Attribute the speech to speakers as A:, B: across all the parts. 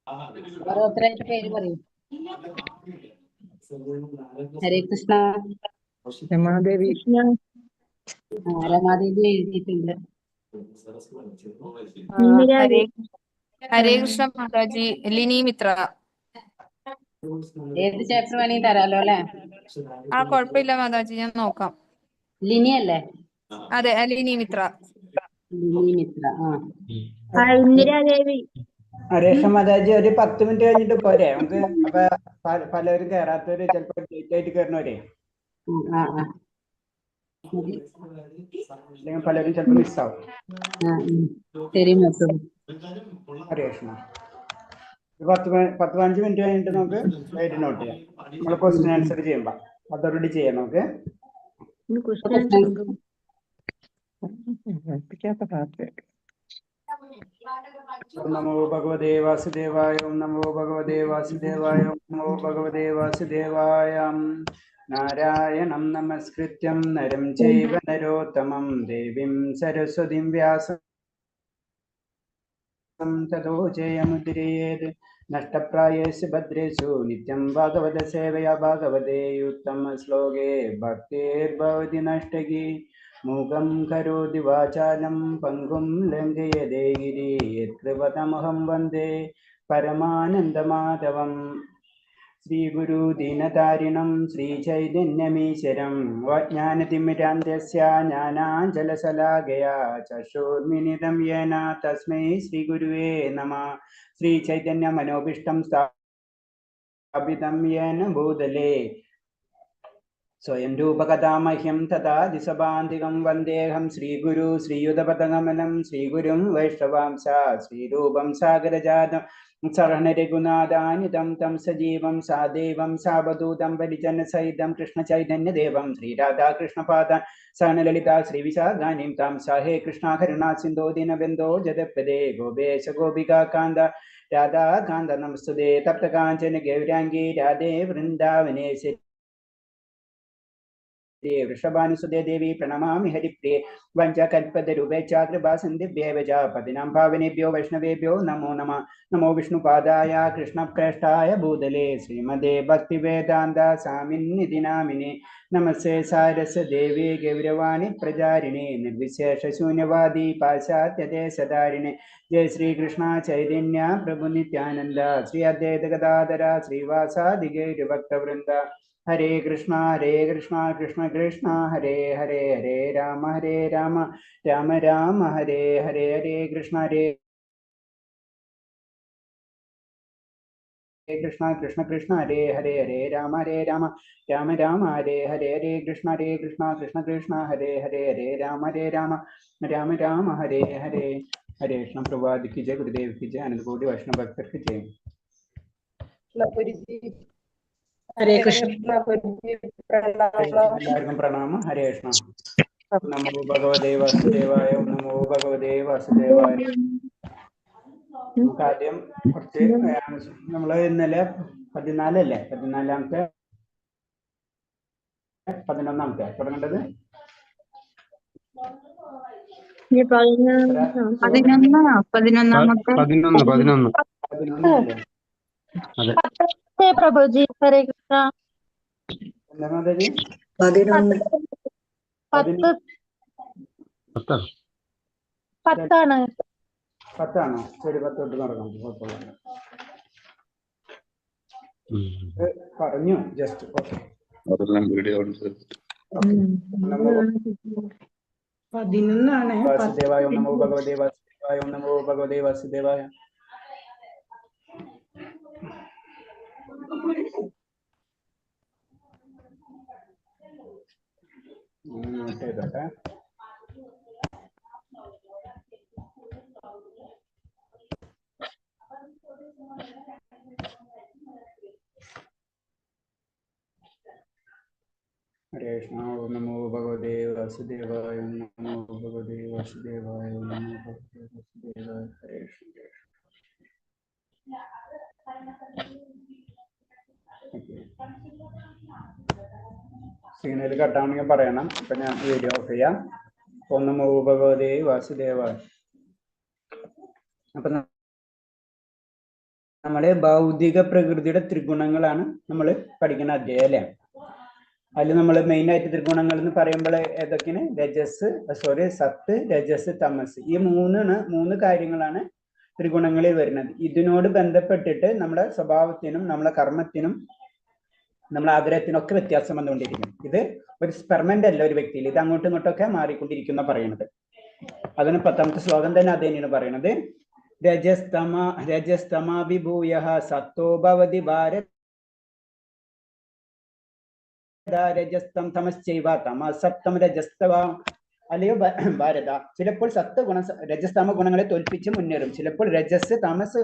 A: ഓരോരുത്തരായിട്ട് പേര് പറയും. ഹരേ കൃഷ്ണ.
B: രമാദേവി.
A: രമാദേവി എഴുതിയിട്ടുണ്ട്.
C: ഹരേ കൃഷ്ണ മാതാജി. ലിനി മിത്ര.
A: ഏത് ചാപ്റ്റർ വേണമെങ്കിൽ തരാലോ അല്ലെ?
C: കുഴപ്പമില്ല മാതാജി, ഞാൻ നോക്കാം.
A: ലിനി അല്ലേ?
C: അതെ, ലിനി മിത്ര.
A: ലിനി മിത്ര.
D: ഇന്ദിരാദേവി.
B: ഹരേഷ മാതാജി, ഒരു 10 മിനിറ്റ് കഴിഞ്ഞിട്ട് പോരെ നമുക്ക്? അപ്പൊ പലരും കയറാത്തവര് ചിലപ്പോ ലേറ്റ് ആയിട്ട് കയറുന്നവരെ, അല്ലെങ്കിൽ പലരും ചിലപ്പോ മിസ്സാവും. ഹരേഷ്ണ, 10-15 മിനിറ്റ് കഴിഞ്ഞിട്ട് നമുക്ക് ലൈറ്റ് നോട്ട് ചെയ്യാം. നമ്മൾ ക്വസ്റ്റ്യൻ ആൻസർ ചെയ്യുമ്പോ അതോടുകൂടി ചെയ്യാം നമുക്ക്. ഓം നമോ ഭഗവതേ വാസുദേവായ. ഓം നമോ ഭഗവതേ വാസുദേവായ. ഓം നമോ ഭഗവതേ വാസുദേവായ. നാരായണം നമസ്കൃത്യം നരം ചൈവ നരോത്തമം ദേവീം സരസ്വതീം വ്യാസം തതോ ജയമുദ്രയേത്. നഷ്ടപ്രായേഷു ഭദ്രേഷു നിത്യം ഭാഗവത സേവയാ ഭാഗവതേ ഉത്തമ ശ്ലോകേ ഭക്തിർഭവതി നഷ്ടകി. മൂകം കരോതി വാചാലം പങ്കും ലംഘയതേ ഗിരി. യത്കൃപതമഹം വന്ദേ പരമാനന്ദമാധവം. ശ്രീഗുരു ദീനതാരിണം ശ്രീചൈതന്യമീശ്വരം. ജ്ഞാനതിമിരാന്ധ്യസ്യ ജ്ഞാനാഞ്ജലശലാകയാ ചക്ഷുർമിലിതം യേന തസ്മൈ ശ്രീഗുരുവേ നമഃ. ശ്രീചൈതന്യമനോഭീഷ്ടം സ്ഥാപിതം യേന ഭൂതലേ സ്വയം രൂപകഥാമഹ്യം തഥാ ദിശഭാന്തികം വന്ദേഹം ശ്രീഗുരു ശ്രീയുതപദകമലം. ശ്രീഗുരും വൈഷ്ണവാംസ ശ്രീരൂപം സാഗരജാതം സഹനരഘുനാഥാനിതം തം സജീവം സാദേവം സാവധൂതം പരിജനസഹിതം കൃഷ്ണചൈതന്യദേവം ശ്രീരാധാകൃഷ്ണപാദാൻ സഹനലളിതാ ശ്രീവിശാഖാനീം താം സഹേ കൃഷ്ണ കരുണാ സിന്ധോ ദീനബന്ധോ ജഗത്പദേ ഗോപേശ ഗോപികാന്ത രാധാകാന്ത നമസ്തുതേ. തപ്തകാഞ്ചന ഗൗരാംഗീ രാധേ വൃന്ദാവനേശ്വരി വൃഷഭാനുസുതേ ദേവി പ്രണമാമി ഹരിപ്രിയേ. വഞ്ചകൽപതരുപേക്ഷാകൃപാസന്ധിഭ്യേവ ച പതിനാം ഭാവനേഭ്യോ വൈഷ്ണവേഭ്യോ നമോ നമഃ. നമോ വിഷ്ണുപാദായ കൃഷ്ണപ്രേഷ്ഠായ ഭൂതലേ ശ്രീമദേ ഭക്തിവേദാന്ത സ്വാമിന്നിധി നാമിനേ. നമസ്തേ സാരസ്വതദേവി ഗൗരവാണി പ്രചാരിണേ നിർവിശേഷ ശൂന്യവാദി പാശ്ചാത്യദേശധാരിണേ. ജയ ശ്രീകൃഷ്ണ ചൈതന്യ പ്രഭു നിത്യാനന്ദ ശ്രീ അദ്വൈത ഗദാധര ശ്രീവാസാദി ഗൗരഭക്തവൃന്ദ. ഹരേ കൃഷ്ണ കൃഷ്ണ കൃഷ്ണ ഹരേ ഹരേ. ഹരേ രാമ രാമ രാമ ഹരേ ഹരേ. ഹരേ കൃഷ്ണ കൃഷ്ണ കൃഷ്ണ ഹരേ ഹരേ. ഹരേ രാമ രാമ രാമ ഹരേ ഹരേ. ഹരേ കൃഷ്ണ കൃഷ്ണ കൃഷ്ണ ഹരേ ഹരേ. ഹരേ രാമ രാമ ഹരേ ഹരേ. ഹരേ കൃഷ്ണ. പ്രഭാത് की जय, गुरुदेव की जय, अनंत कोटि वैष्णव भक्त की जय.
A: ഹരേ കൃഷ്ണ.
B: എല്ലാവർക്കും പ്രണാമം. ഹരേ കൃഷ്ണ. നമോ ഭഗവതേ വാസുദേവായ. നമോ ഭഗവതേ വാസുദേവായ. നമുക്ക് ആദ്യം കുറച്ച് നമ്മള് ഇന്നലെ 14 അല്ലേ, 14ാമത്തെ 11ാമത്തെ തുടങ്ങേണ്ടത്.
D: 11 പ്രഭുജി. ഹരേ കൃഷ്ണ.
B: എന്താ മാതാജി?
D: 10 10ആണ്.
B: 10ആണോ? ശരി, 10 തൊട്ട് നടക്കാം, കുഴപ്പമില്ല. പറഞ്ഞു ജസ്റ്റ്. ഓക്കെ.
A: 11
B: വാസുദേവായ. നമോ ഭഗവതേ വാസുദേവായ. നമോ ഭഗവതേ വാസുദേവായ. നോട്ട് ചെയ്തോട്ടെ. ഹരേ കൃഷ്ണ. നമോ ഭഗവതേ വാസുദേവായ. നമോ ഭഗവതേ വാസുദേവായ. നമോ ഭഗവതേ വാസുദേവായ. ഹരേ കൃഷ്ണ. സിഗ്നൽ കട്ടാണെങ്കിൽ പറയണം. ഇപ്പൊ ഞാൻ വീഡിയോ ഓഫ് ചെയ്യാം. നമോ ഭഗവതേ വാസുദേവായ. അപ്പൊ നമ്മള് ഭൗതിക പ്രകൃതിയുടെ ത്രിഗുണങ്ങളാണ് നമ്മൾ പഠിക്കുന്ന അധ്യായം അല്ലേ. അതിൽ നമ്മൾ മെയിൻ ആയിട്ട് ത്രിഗുണങ്ങൾ എന്ന് പറയുമ്പോൾ ഏതൊക്കെയാണ്? സത്ത്, രജസ്, തമസ്. ഈ മൂന്ന് കാര്യങ്ങളാണ് ത്രിഗുണങ്ങളിൽ വരുന്നത്. ഇതിനോട് ബന്ധപ്പെട്ടിട്ട് നമ്മുടെ സ്വഭാവത്തിനും നമ്മളെ കർമ്മത്തിനും നമ്മളെ ആഗ്രഹത്തിനും ഒക്കെ വ്യത്യാസം വന്നുകൊണ്ടിരിക്കും. ഇത് ഒരു പെർമനന്റ് അല്ല ഒരു വ്യക്തിയിൽ, ഇത് അങ്ങോട്ടും ഇങ്ങോട്ടൊക്കെ മാറിക്കൊണ്ടിരിക്കുന്ന പറയുന്നത്. അതിന് 10ാമത്തെ ശ്ലോകം തന്നെ അത് തന്നെയാണ് പറയുന്നത്. രജസ്തമാഭിഭൂയഃ സത്തോ ഭവതി ഭാരത രജസ്തം തമശ്ചൈവ തമസപ്തം രജസ്തവ. അല്ലയോ ഭാരത, ചിലപ്പോൾ രജസ്തമ ഗുണങ്ങളെ തോൽപ്പിച്ച് മുന്നേറും. ചിലപ്പോൾ രജസ് തമസ്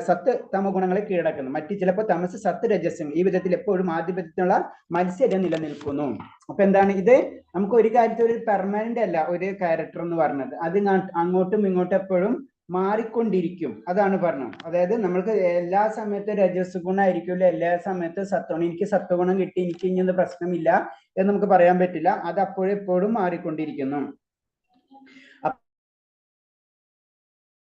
B: സത്ത് തമ ഗുണങ്ങളെ കീഴടക്കുന്നു. ചിലപ്പോൾ തമസ് സത്ത് രജസ്സും. ഈ വിധത്തിൽ എപ്പോഴും ആധിപത്യത്തിനുള്ള മത്സരം നിലനിൽക്കുന്നു. അപ്പൊ എന്താണ് ഇത്? നമുക്ക് ഒരു കാര്യത്തിൽ ഒരു പെർമനന്റ് അല്ല ഒരു ക്യാരക്ടർ എന്ന് പറഞ്ഞത്. അത് അങ്ങോട്ടും ഇങ്ങോട്ടും എപ്പോഴും മാറിക്കൊണ്ടിരിക്കും. അതാണ് പറഞ്ഞത്. അതായത് നമ്മൾക്ക് എല്ലാ സമയത്തും രജസ് ഗുണമായിരിക്കില്ല, എല്ലാ സമയത്തും സത്വഗുണം. എനിക്ക് സത്വഗുണം കിട്ടി, എനിക്ക് ഇനി പ്രശ്നമില്ല എന്ന് നമുക്ക് പറയാൻ പറ്റില്ല. അത് അപ്പോഴെപ്പോഴും മാറിക്കൊണ്ടിരിക്കുന്നു.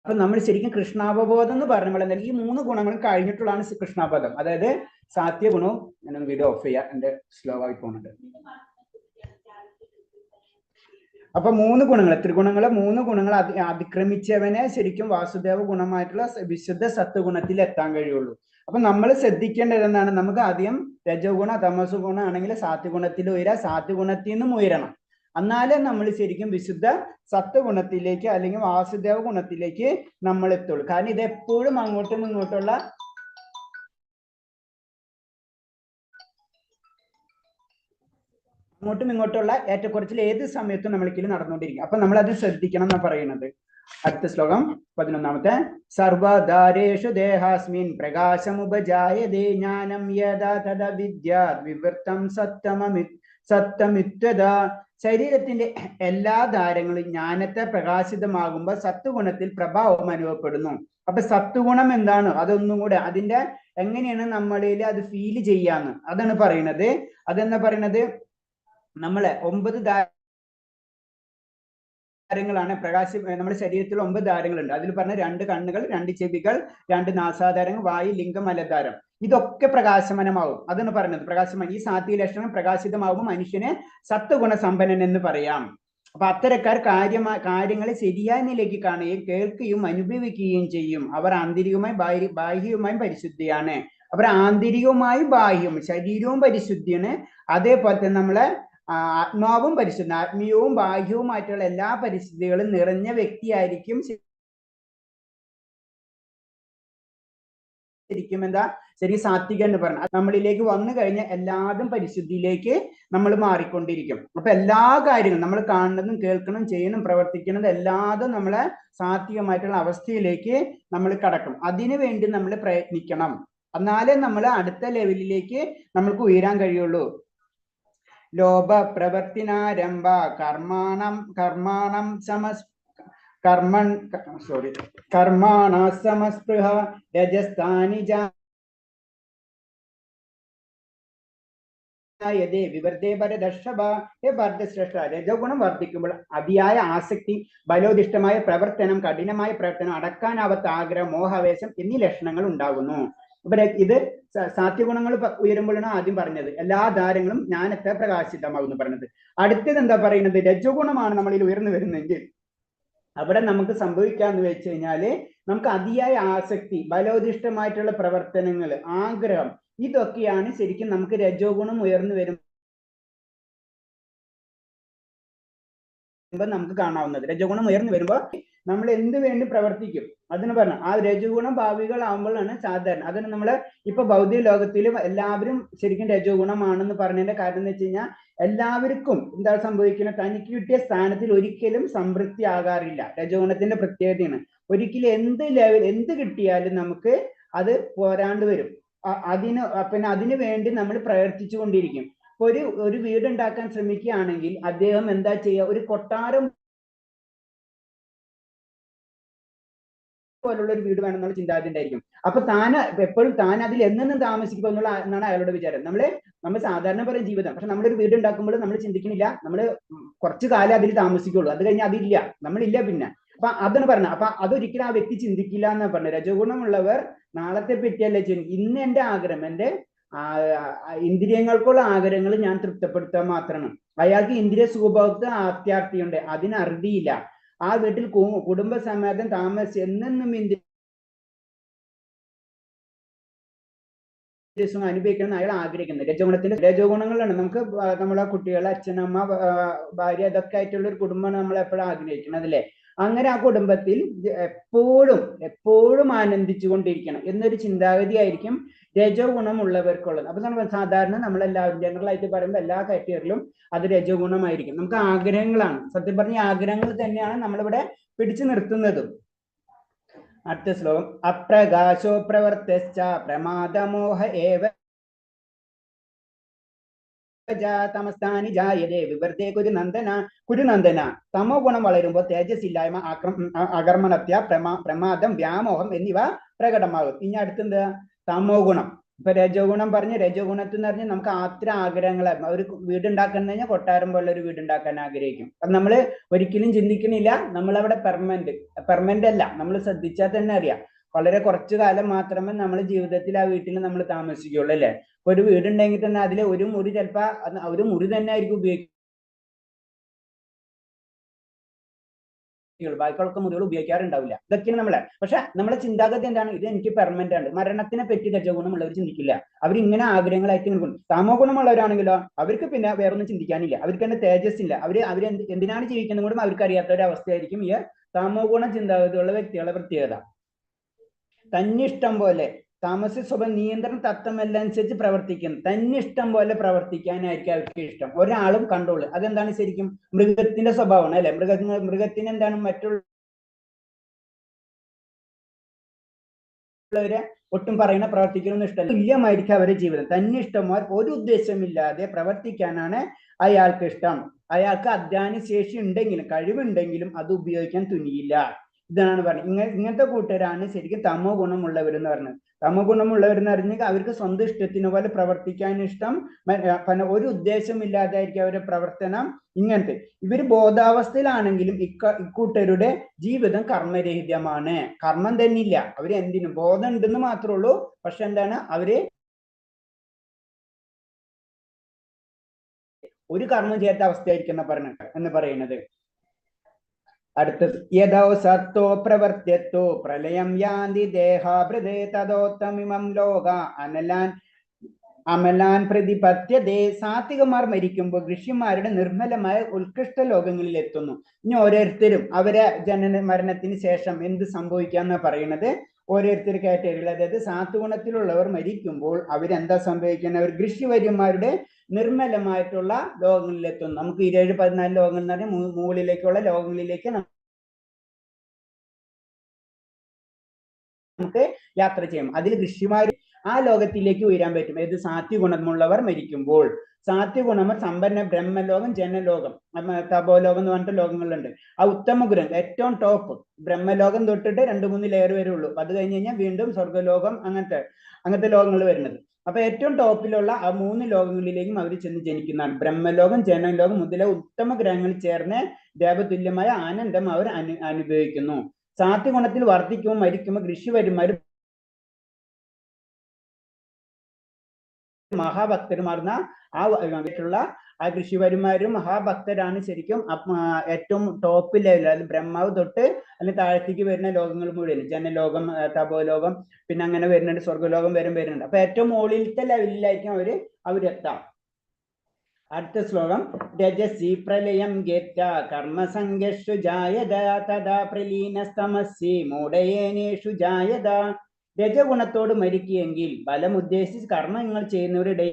B: അപ്പൊ നമ്മൾ ശരിക്കും കൃഷ്ണാവബോധം എന്ന് പറയുമ്പോൾ എന്തായാലും ഈ 3 ഗുണങ്ങളും കഴിഞ്ഞിട്ടുള്ളതാണ് കൃഷ്ണാബോധം. അതായത് സാത്യ ഗുണവും. ഞാൻ വീഡിയോ ഓഫ് ചെയ്യാം, എന്റെ സ്ലോ ആയി പോകുന്നുണ്ട്. അപ്പൊ 3 ഗുണങ്ങൾ, ത്രിഗുണങ്ങളെ 3 ഗുണങ്ങൾ അതിക്രമിച്ചവനെ ശരിക്കും വാസുദേവ ഗുണമായിട്ടുള്ള വിശുദ്ധ സത്വഗുണത്തിൽ എത്താൻ കഴിയുള്ളൂ. അപ്പൊ നമ്മൾ ശ്രദ്ധിക്കേണ്ടത് എന്താണ്? നമുക്ക് ആദ്യം രജോ ഗുണ തമസു ഗുണം ആണെങ്കിൽ സാത്വഗുണത്തിൽ ഉയരാം, സാത്വഗുണത്തിൽ നിന്നും ഉയരണം. എന്നാലേ നമ്മൾ ശരിക്കും വിശുദ്ധ സത്വഗുണത്തിലേക്ക് അല്ലെങ്കിൽ വാസുദേവ ഗുണത്തിലേക്ക് നമ്മൾ എത്തുള്ളൂ. കാരണം ഇത് എപ്പോഴും അങ്ങോട്ടും ഇങ്ങോട്ടുള്ള ഏറ്റക്കുറച്ചിൽ ഏത് സമയത്തും നമ്മൾക്കിൽ നടന്നുകൊണ്ടിരിക്കും. അപ്പൊ നമ്മൾ അത് ശ്രദ്ധിക്കണം എന്നാണ് പറയുന്നത്. അടുത്ത ശ്ലോകം 11ാമത്തെ. സർവധാരേഷു ദേഹാസ്മിൻ പ്രകാശമുപജായതേ ജ്ഞാനം യഥാ തഥാ വിദ്യാത് വിവൃത്തം സത്തമിത്വത. ശരീരത്തിന്റെ എല്ലാ ധാരങ്ങളും ജ്ഞാനത്തെ പ്രകാശിതമാകുമ്പോൾ സത്വഗുണത്തിൽ പ്രഭാവം അനുഭവപ്പെടുന്നു. അപ്പൊ സത്വഗുണം എന്താണ്? അതൊന്നും കൂടെ അതിന്റെ എങ്ങനെയാണ് നമ്മളിൽ അത് ഫീൽ ചെയ്യാന്ന് അതാണ് പറയുന്നത്. അതെന്താ പറയുന്നത്? നമ്മളെ 9 ധാരങ്ങളാണ് നമ്മുടെ ശരീരത്തിൽ 9 ധാരങ്ങളുണ്ട്. അതിൽ പറഞ്ഞ 2 കണ്ണുകൾ, 2 ചെവികൾ, 2 നാസാധാരങ്ങൾ, വായു, ലിംഗം, മലദ്വാരം. ഇതൊക്കെ പ്രകാശമാനമാവും. അതാണ് പറയുന്നത്. പ്രകാശമാനം ഈ സാത്വിക ലക്ഷണം പ്രകാശിതമാകുമ്പോൾ മനുഷ്യനെ സത്വഗുണ സമ്പന്നൻ എന്ന് പറയാം. അപ്പൊ അത്തരക്കാർ കാര്യങ്ങളെ ശരിയായ നിലയ്ക്ക് കാണുകയും കേൾക്കുകയും അനുഭവിക്കുകയും ചെയ്യും. അവർ ആന്തരികവുമായി ബാഹ്യവുമായും പരിശുദ്ധിയാണ്. അവർ ആന്തരികവുമായും ബാഹ്യവും ശരീരവും പരിശുദ്ധിയാണ്. അതേപോലെ തന്നെ നമ്മളെ ആത്മാവും പരിശുദ്ധ, ആത്മീയവും ബാഹ്യവുമായിട്ടുള്ള എല്ലാ പരിസ്ഥിതികളും നിറഞ്ഞ വ്യക്തിയായിരിക്കും ശരിക്കും ശരി സാത്വികൻ എന്ന് പറഞ്ഞാൽ. നമ്മളിലേക്ക് വന്നു കഴിഞ്ഞാൽ എല്ലാതും പരിശുദ്ധിയിലേക്ക് നമ്മൾ മാറിക്കൊണ്ടിരിക്കും. അപ്പൊ എല്ലാ കാര്യങ്ങളും നമ്മൾ കാണുന്നതും കേൾക്കണം, ചെയ്യണം, പ്രവർത്തിക്കണം എല്ലാതും നമ്മളെ സാത്വികമായിട്ടുള്ള അവസ്ഥയിലേക്ക് നമ്മൾ കടക്കും. അതിനു വേണ്ടി നമ്മൾ പ്രയത്നിക്കണം. എന്നാലേ നമ്മൾ അടുത്ത ലെവലിലേക്ക് നമ്മൾക്ക് ഉയരാൻ കഴിയുള്ളൂ. ലോഭ പ്രവർത്തിനാരംഭ കർമാണ സമസ്പൃഹ രജസ്ഥാനി വിവർദ്ധേ ഭരതർഷഭ. ഹേ ഭരതശ്രേഷ്ഠ, രജോഗുണം വർദ്ധിക്കുമ്പോൾ അതിയായ ആസക്തി, ബലോദിഷ്ടമായ പ്രവർത്തനം, കഠിനമായ പ്രവർത്തനം, അടക്കാനാവാത്ത ആഗ്രഹം, മോഹാവേശം എന്നീ ലക്ഷണങ്ങൾ ഉണ്ടാകുന്നു. ഇത് സാത്വഗുണങ്ങൾ ഉയരുമ്പോഴാണ് ആദ്യം പറഞ്ഞത് എല്ലാ ധാരങ്ങളും ജ്ഞാനത്തെ പ്രകാശിതമാകുന്നു പറഞ്ഞത്. അടുത്തത് എന്താ പറയുന്നത്? രജോഗുണമാണ് നമ്മളിൽ ഉയർന്നു വരുന്നെങ്കിൽ അവിടെ നമുക്ക് സംഭവിക്കാന്ന് വെച്ച് കഴിഞ്ഞാല് നമുക്ക് അതിയായ ആസക്തി, ബലോദിഷ്ടമായിട്ടുള്ള പ്രവർത്തനങ്ങൾ, ആഗ്രഹം, ഇതൊക്കെയാണ് ശരിക്കും നമുക്ക് രജോഗുണം ഉയർന്നു വരുമ്പോൾ നമുക്ക് കാണാവുന്നത്. രജോഗുണം ഉയർന്നു വരുമ്പോൾ നമ്മൾ എന്ത് വേണ്ടി പ്രവർത്തിക്കും അതിന് പറഞ്ഞ ആ രജോഗുണം ഭാവികളാവുമ്പോഴാണ് സാധാരണ. അതിന് നമ്മള് ഇപ്പൊ ഭൗതിക ലോകത്തിലും എല്ലാവരും ശരിക്കും രജോഗുണമാണെന്ന് പറഞ്ഞതിന്റെ കാരണം എന്ന് വെച്ച് കഴിഞ്ഞാൽ എല്ലാവർക്കും എന്താ സംഭവിക്കുന്നത്? തനിക്ക് കിട്ടിയ സ്ഥാനത്തിൽ ഒരിക്കലും സംതൃപ്തി ആകാറില്ല. രജോഗുണത്തിന്റെ പ്രത്യേകതയാണ്. ഒരിക്കലും എന്ത് കിട്ടിയാലും നമുക്ക് അത് പോരാണ്ട് വരും. പിന്നെ അതിനു വേണ്ടി നമ്മൾ പ്രവർത്തിച്ചു കൊണ്ടിരിക്കും. ഒരു വീടുണ്ടാക്കാൻ ശ്രമിക്കുകയാണെങ്കിൽ അദ്ദേഹം എന്താ ചെയ്യുക? ഒരു കൊട്ടാരം പോലുള്ള ഒരു വീട് വേണമെന്നുള്ള ചിന്താഗതി ഉണ്ടായിരിക്കും. അപ്പൊ എപ്പോഴും താൻ അതിൽ എന്നും താമസിക്കുക എന്നാണ് അയാളുടെ വിചാരം. നമ്മൾ സാധാരണ പറയും ജീവിതം. പക്ഷെ നമ്മളൊരു വീട് ഉണ്ടാക്കുമ്പോൾ നമ്മൾ ചിന്തിക്കുന്നില്ല, നമ്മൾ കുറച്ചു കാലം അതിൽ താമസിക്കുള്ളൂ, അത് കഴിഞ്ഞാൽ അതില്ല, നമ്മളില്ല. പിന്നെ അപ്പൊ അതാണ് പറഞ്ഞത്. അപ്പൊ അതൊരിക്കലും ആ വ്യക്തി ചിന്തിക്കില്ല എന്നാ പറഞ്ഞത്. രജോ ഗുണമുള്ളവർ നാളത്തെ പറ്റിയല്ലേ ചിന്തി, ഇന്ന് എന്റെ ആഗ്രഹം, എന്റെ ഇന്ദ്രിയങ്ങൾക്കുള്ള ആഗ്രഹങ്ങൾ ഞാൻ തൃപ്തിപ്പെടുത്താൻ മാത്രമാണ്. അയാൾക്ക് ഇന്ദ്രിയ സുഖഭോഗത്ത് അത്യാർത്ഥിയുണ്ട്, അതിന് അറുതിയില്ല. ആ വീട്ടിൽ കുടുംബസമേതം താമസിച്ച് എന്നെന്നും ഇന്ദ്രിയ അനുഭവിക്കണം അയാൾ ആഗ്രഹിക്കുന്നത്. രജോ ഗുണങ്ങളാണ് നമുക്ക് നമ്മളെ കുട്ടികളെ അച്ഛനമ്മ ഭാര്യ ഇതൊക്കെ ആയിട്ടുള്ള ഒരു കുടുംബമാണ് നമ്മൾ എപ്പോഴും ആഗ്രഹിക്കുന്നത് അല്ലേ. അങ്ങനെ ആ കുടുംബത്തിൽ എപ്പോഴും ആനന്ദിച്ചു കൊണ്ടിരിക്കണം എന്നൊരു ചിന്താഗതി ആയിരിക്കും രജോ ഗുണമുള്ളവർക്കുള്ളത്. അപ്പൊ നമ്മൾ സാധാരണ നമ്മളെല്ലാവരും ജനറൽ ആയിട്ട് പറയുമ്പോൾ എല്ലാ കാറ്റഗറിയിലും അത് രജോ ഗുണമായിരിക്കും. നമുക്ക് ആഗ്രഹങ്ങളാണ്, സത്യം പറഞ്ഞ ആഗ്രഹങ്ങൾ തന്നെയാണ് നമ്മളിവിടെ പിടിച്ചു നിർത്തുന്നതും. അടുത്ത ശ്ലോകം. അപ്രകാശോ പ്രവർത്തശ്ച പ്രമാദമോഹ ഏവ തമസ്ഥാനി ജായതേ വിവർത്തേ കുരുനന്ദന. തമോ ഗുണം വളരുമ്പോൾ തേജസ്സില്ലായ്മ, അകർമ്മണത്യ, പ്രമാദം, വ്യാമോഹം എന്നിവ പ്രകടമാകും. ഇനി അടുത്തെന്താ? തമോ ഗുണം. ഇപ്പൊ രജോ ഗുണം പറഞ്ഞ്, രജോ ഗുണത്തിൽ എന്ന് പറഞ്ഞാൽ നമുക്ക് അത്ര ആഗ്രഹങ്ങളായിരുന്നു. ഒരു വീടുണ്ടാക്കാൻ കഴിഞ്ഞാൽ കൊട്ടാരം പോലെ ഒരു വീടുണ്ടാക്കാൻ ആഗ്രഹിക്കും. അത് നമ്മൾ ഒരിക്കലും ചിന്തിക്കുന്നില്ല. നമ്മളവിടെ പെർമനന്റ് അല്ല. നമ്മൾ ശ്രദ്ധിച്ചാൽ തന്നെ അറിയാം, വളരെ കുറച്ചു കാലം മാത്രമേ നമ്മൾ ജീവിതത്തിൽ ആ വീട്ടിൽ നമ്മൾ താമസിക്കുള്ളൂ അല്ലെ. ഒരു വീടുണ്ടെങ്കിൽ തന്നെ അതിലെ ഒരു മുറി ചിലപ്പോ ഒരു മുറി തന്നെ ആയിരിക്കും ഉപയോഗിക്കുക, ബാക്കിയുള്ള മുറികൾ ഉപയോഗിക്കാറുണ്ടാവില്ല. ഇതൊക്കെയാണ് നമ്മളെ. പക്ഷെ നമ്മളെ ചിന്താഗതി എന്താണ്? ഇത് എനിക്ക് പെർമനന്റ് ആണ്. മരണത്തിനെ പറ്റി രജോ ഗുണമുള്ളവർ ചിന്തിക്കില്ല. അവരിങ്ങനെ ആഗ്രഹങ്ങളായിട്ട് നിൽക്കും. തമോ ഗുണമുള്ളവരാണെങ്കിലോ അവർക്ക് പിന്നെ വേറൊന്നും ചിന്തിക്കാനില്ല. അവർക്ക് തന്നെ തേജസ് ഇല്ല. അവര് എന്തിനാണ് ജീവിക്കുന്നത് കൂടെ അവർക്ക് അറിയാത്ത ഒരു അവസ്ഥയായിരിക്കും ഈ തമോ ഗുണ ചിന്താഗതിയുള്ള വ്യക്തികളുടെ പ്രത്യേകത. തന്നിഷ്ടം പോലെ താമസ സ്വഭാവം നിയന്ത്രണ തത്വമെല്ലാം അനുസരിച്ച് പ്രവർത്തിക്കുന്നു. തന്നിഷ്ടം പോലെ പ്രവർത്തിക്കാനായിരിക്കും അവർക്ക് ഇഷ്ടം. ഒരാളും കൺട്രോൾ. അതെന്താണ്? ശരിക്കും മൃഗത്തിന്റെ സ്വഭാവമാണ് അല്ലെ. മൃഗത്തിന് എന്താണ്? മറ്റുള്ളവരെ ഒട്ടും പറയുന്ന പ്രവർത്തിക്കണമെന്ന് ഇഷ്ടമല്ല. തുല്യമായിരിക്കും അവരുടെ ജീവിതം. തന്നിഷ്ടമാർ ഒരു ഉദ്ദേശമില്ലാതെ പ്രവർത്തിക്കാനാണ് അയാൾക്ക് ഇഷ്ടം. അയാൾക്ക് അധ്വാന ശേഷി ഉണ്ടെങ്കിലും കഴിവുണ്ടെങ്കിലും അത് ഉപയോഗിക്കാൻ തുനിയില്ല. ഇതാണ് പറഞ്ഞത്. ഇങ്ങനത്തെ കൂട്ടരാണ് ശരിക്കും തമോ ഗുണമുള്ളവരെന്ന് പറഞ്ഞത്. തമോ ഗുണമുള്ളവരെന്ന് പറഞ്ഞാൽ അവർക്ക് സ്വന്തം ഇഷ്ടത്തിന് പോലെ പ്രവർത്തിക്കാൻ ഇഷ്ടം, ഒരു ഉദ്ദേശമില്ലാതായിരിക്കും അവരുടെ പ്രവർത്തനം. ഇങ്ങനത്തെ ഇവര് ബോധാവസ്ഥയിലാണെങ്കിലും ഇക്കൂട്ടരുടെ ജീവിതം കർമ്മരഹിതമാണ്. കർമ്മം തന്നെ ഇല്ല. അവര് എന്തിനും ബോധം ഉണ്ടെന്ന് മാത്രമേ ഉള്ളൂ. പക്ഷെ എന്താണ്? അവര് ഒരു കർമ്മം ചെയ്യാത്ത അവസ്ഥയായിരിക്കും എന്ന് പറയുന്നത്. അടുത്തത്. യഥോ സത്തോ പ്രവർത്തിയത്തോ പ്രളയം യാന്തി ദേഹാഭൃതേ തദോത്തമിമം ലോക അമലാൻ പ്രതിപത്യതേ. സാത്വികന്മാർ മരിക്കുമ്പോൾ ഋഷിമാരുടെ നിർമ്മലമായ ഉത്കൃഷ്ട ലോകങ്ങളിൽ എത്തുന്നു. ഇനി ഓരോരുത്തരും അവരെ മരണത്തിന് ശേഷം എന്ത് സംഭവിക്കാന്നാ പറയുന്നത്. ഓരോരുത്തർ കാറ്റഗറികൾ. അതായത് സാത്വഗുണത്തിലുള്ളവർ മരിക്കുമ്പോൾ അവരെന്താ സംഭവിക്കുന്നത്? അവർ ഋഷിവര്യന്മാരുടെ നിർമ്മലമായിട്ടുള്ള ലോകങ്ങളിലെത്തുന്നു. നമുക്ക് 17-14 ലോകങ്ങൾ എന്ന് പറഞ്ഞാൽ മുകളിലേക്കുള്ള ലോകങ്ങളിലേക്ക് നമുക്ക് യാത്ര ചെയ്യും. അതിൽ ഋഷിമാർ ആ ലോകത്തിലേക്ക് ഉയരാൻ പറ്റും. ഏത്? സാത്വികഗുണമുള്ളവർ മരിക്കുമ്പോൾ. സാത്വികഗുണമർ സമ്പന്ന ബ്രഹ്മലോകം, ജനലോകം, തപോലോകം എന്ന് പറഞ്ഞിട്ട് ലോകങ്ങളുണ്ട്. ആ ഉത്തമ ഗുണം ഏറ്റവും ടോപ്പ് ബ്രഹ്മലോകം തൊട്ടിട്ട് 2-3 ലെയർ വരെ ഉള്ളൂ. അത് കഴിഞ്ഞ് കഴിഞ്ഞാൽ വീണ്ടും സ്വർഗ്ഗലോകം, അങ്ങനത്തെ ലോകങ്ങൾ വരുന്നത്. അപ്പൊ ഏറ്റവും ടോപ്പിലുള്ള ആ 3 ലോകങ്ങളിലേക്കും അവർ ചെന്ന് ജനിക്കുന്നതാണ്. ബ്രഹ്മലോകം, ജനലോകം മുതലേ ഉത്തമ ഗ്രഹങ്ങളിൽ ചേർന്ന് ദേവതുല്യമായ ആനന്ദം അവർ അനുഭവിക്കുന്നു. സാത്വികഗുണത്തിൽ വർദ്ധിക്കുമ്പോൾ മരിക്കുമ്പോൾ ഋഷിവര്യന്മാർ മഹാഭക്തന്മാർന്ന ആ ഋഷിവര്യന്മാരും മഹാഭക്തരാണ് ശരിക്കും ഏറ്റവും ടോപ്പ് ലെവലിൽ. അത് ബ്രഹ്മാവ് തൊട്ട് അല്ലെങ്കിൽ താഴത്തേക്ക് വരുന്ന ലോകങ്ങൾ മുഴുവൻ, ജനലോകം, തപോലോകം, പിന്നെ അങ്ങനെ വരുന്നുണ്ട്, സ്വർഗ്ഗലോകം വരുന്നുണ്ട്. അപ്പൊ ഏറ്റവും മുകളിലത്തെ ലെവലിലായിരിക്കും അവരെത്താം. അടുത്ത ശ്ലോകം. രജസി പ്രലയം ഗേറ്റ കർമ്മസംഘർഷു ജായത തഥാ പ്രലീനസ്തമസി മൂഢയേനേഷു ജായത. രജഗുണത്തോട് മരിക്കുകയെങ്കിൽ ബലം ഉദ്ദേശിച്ച് കർമ്മങ്ങൾ ചെയ്യുന്നവരുടെ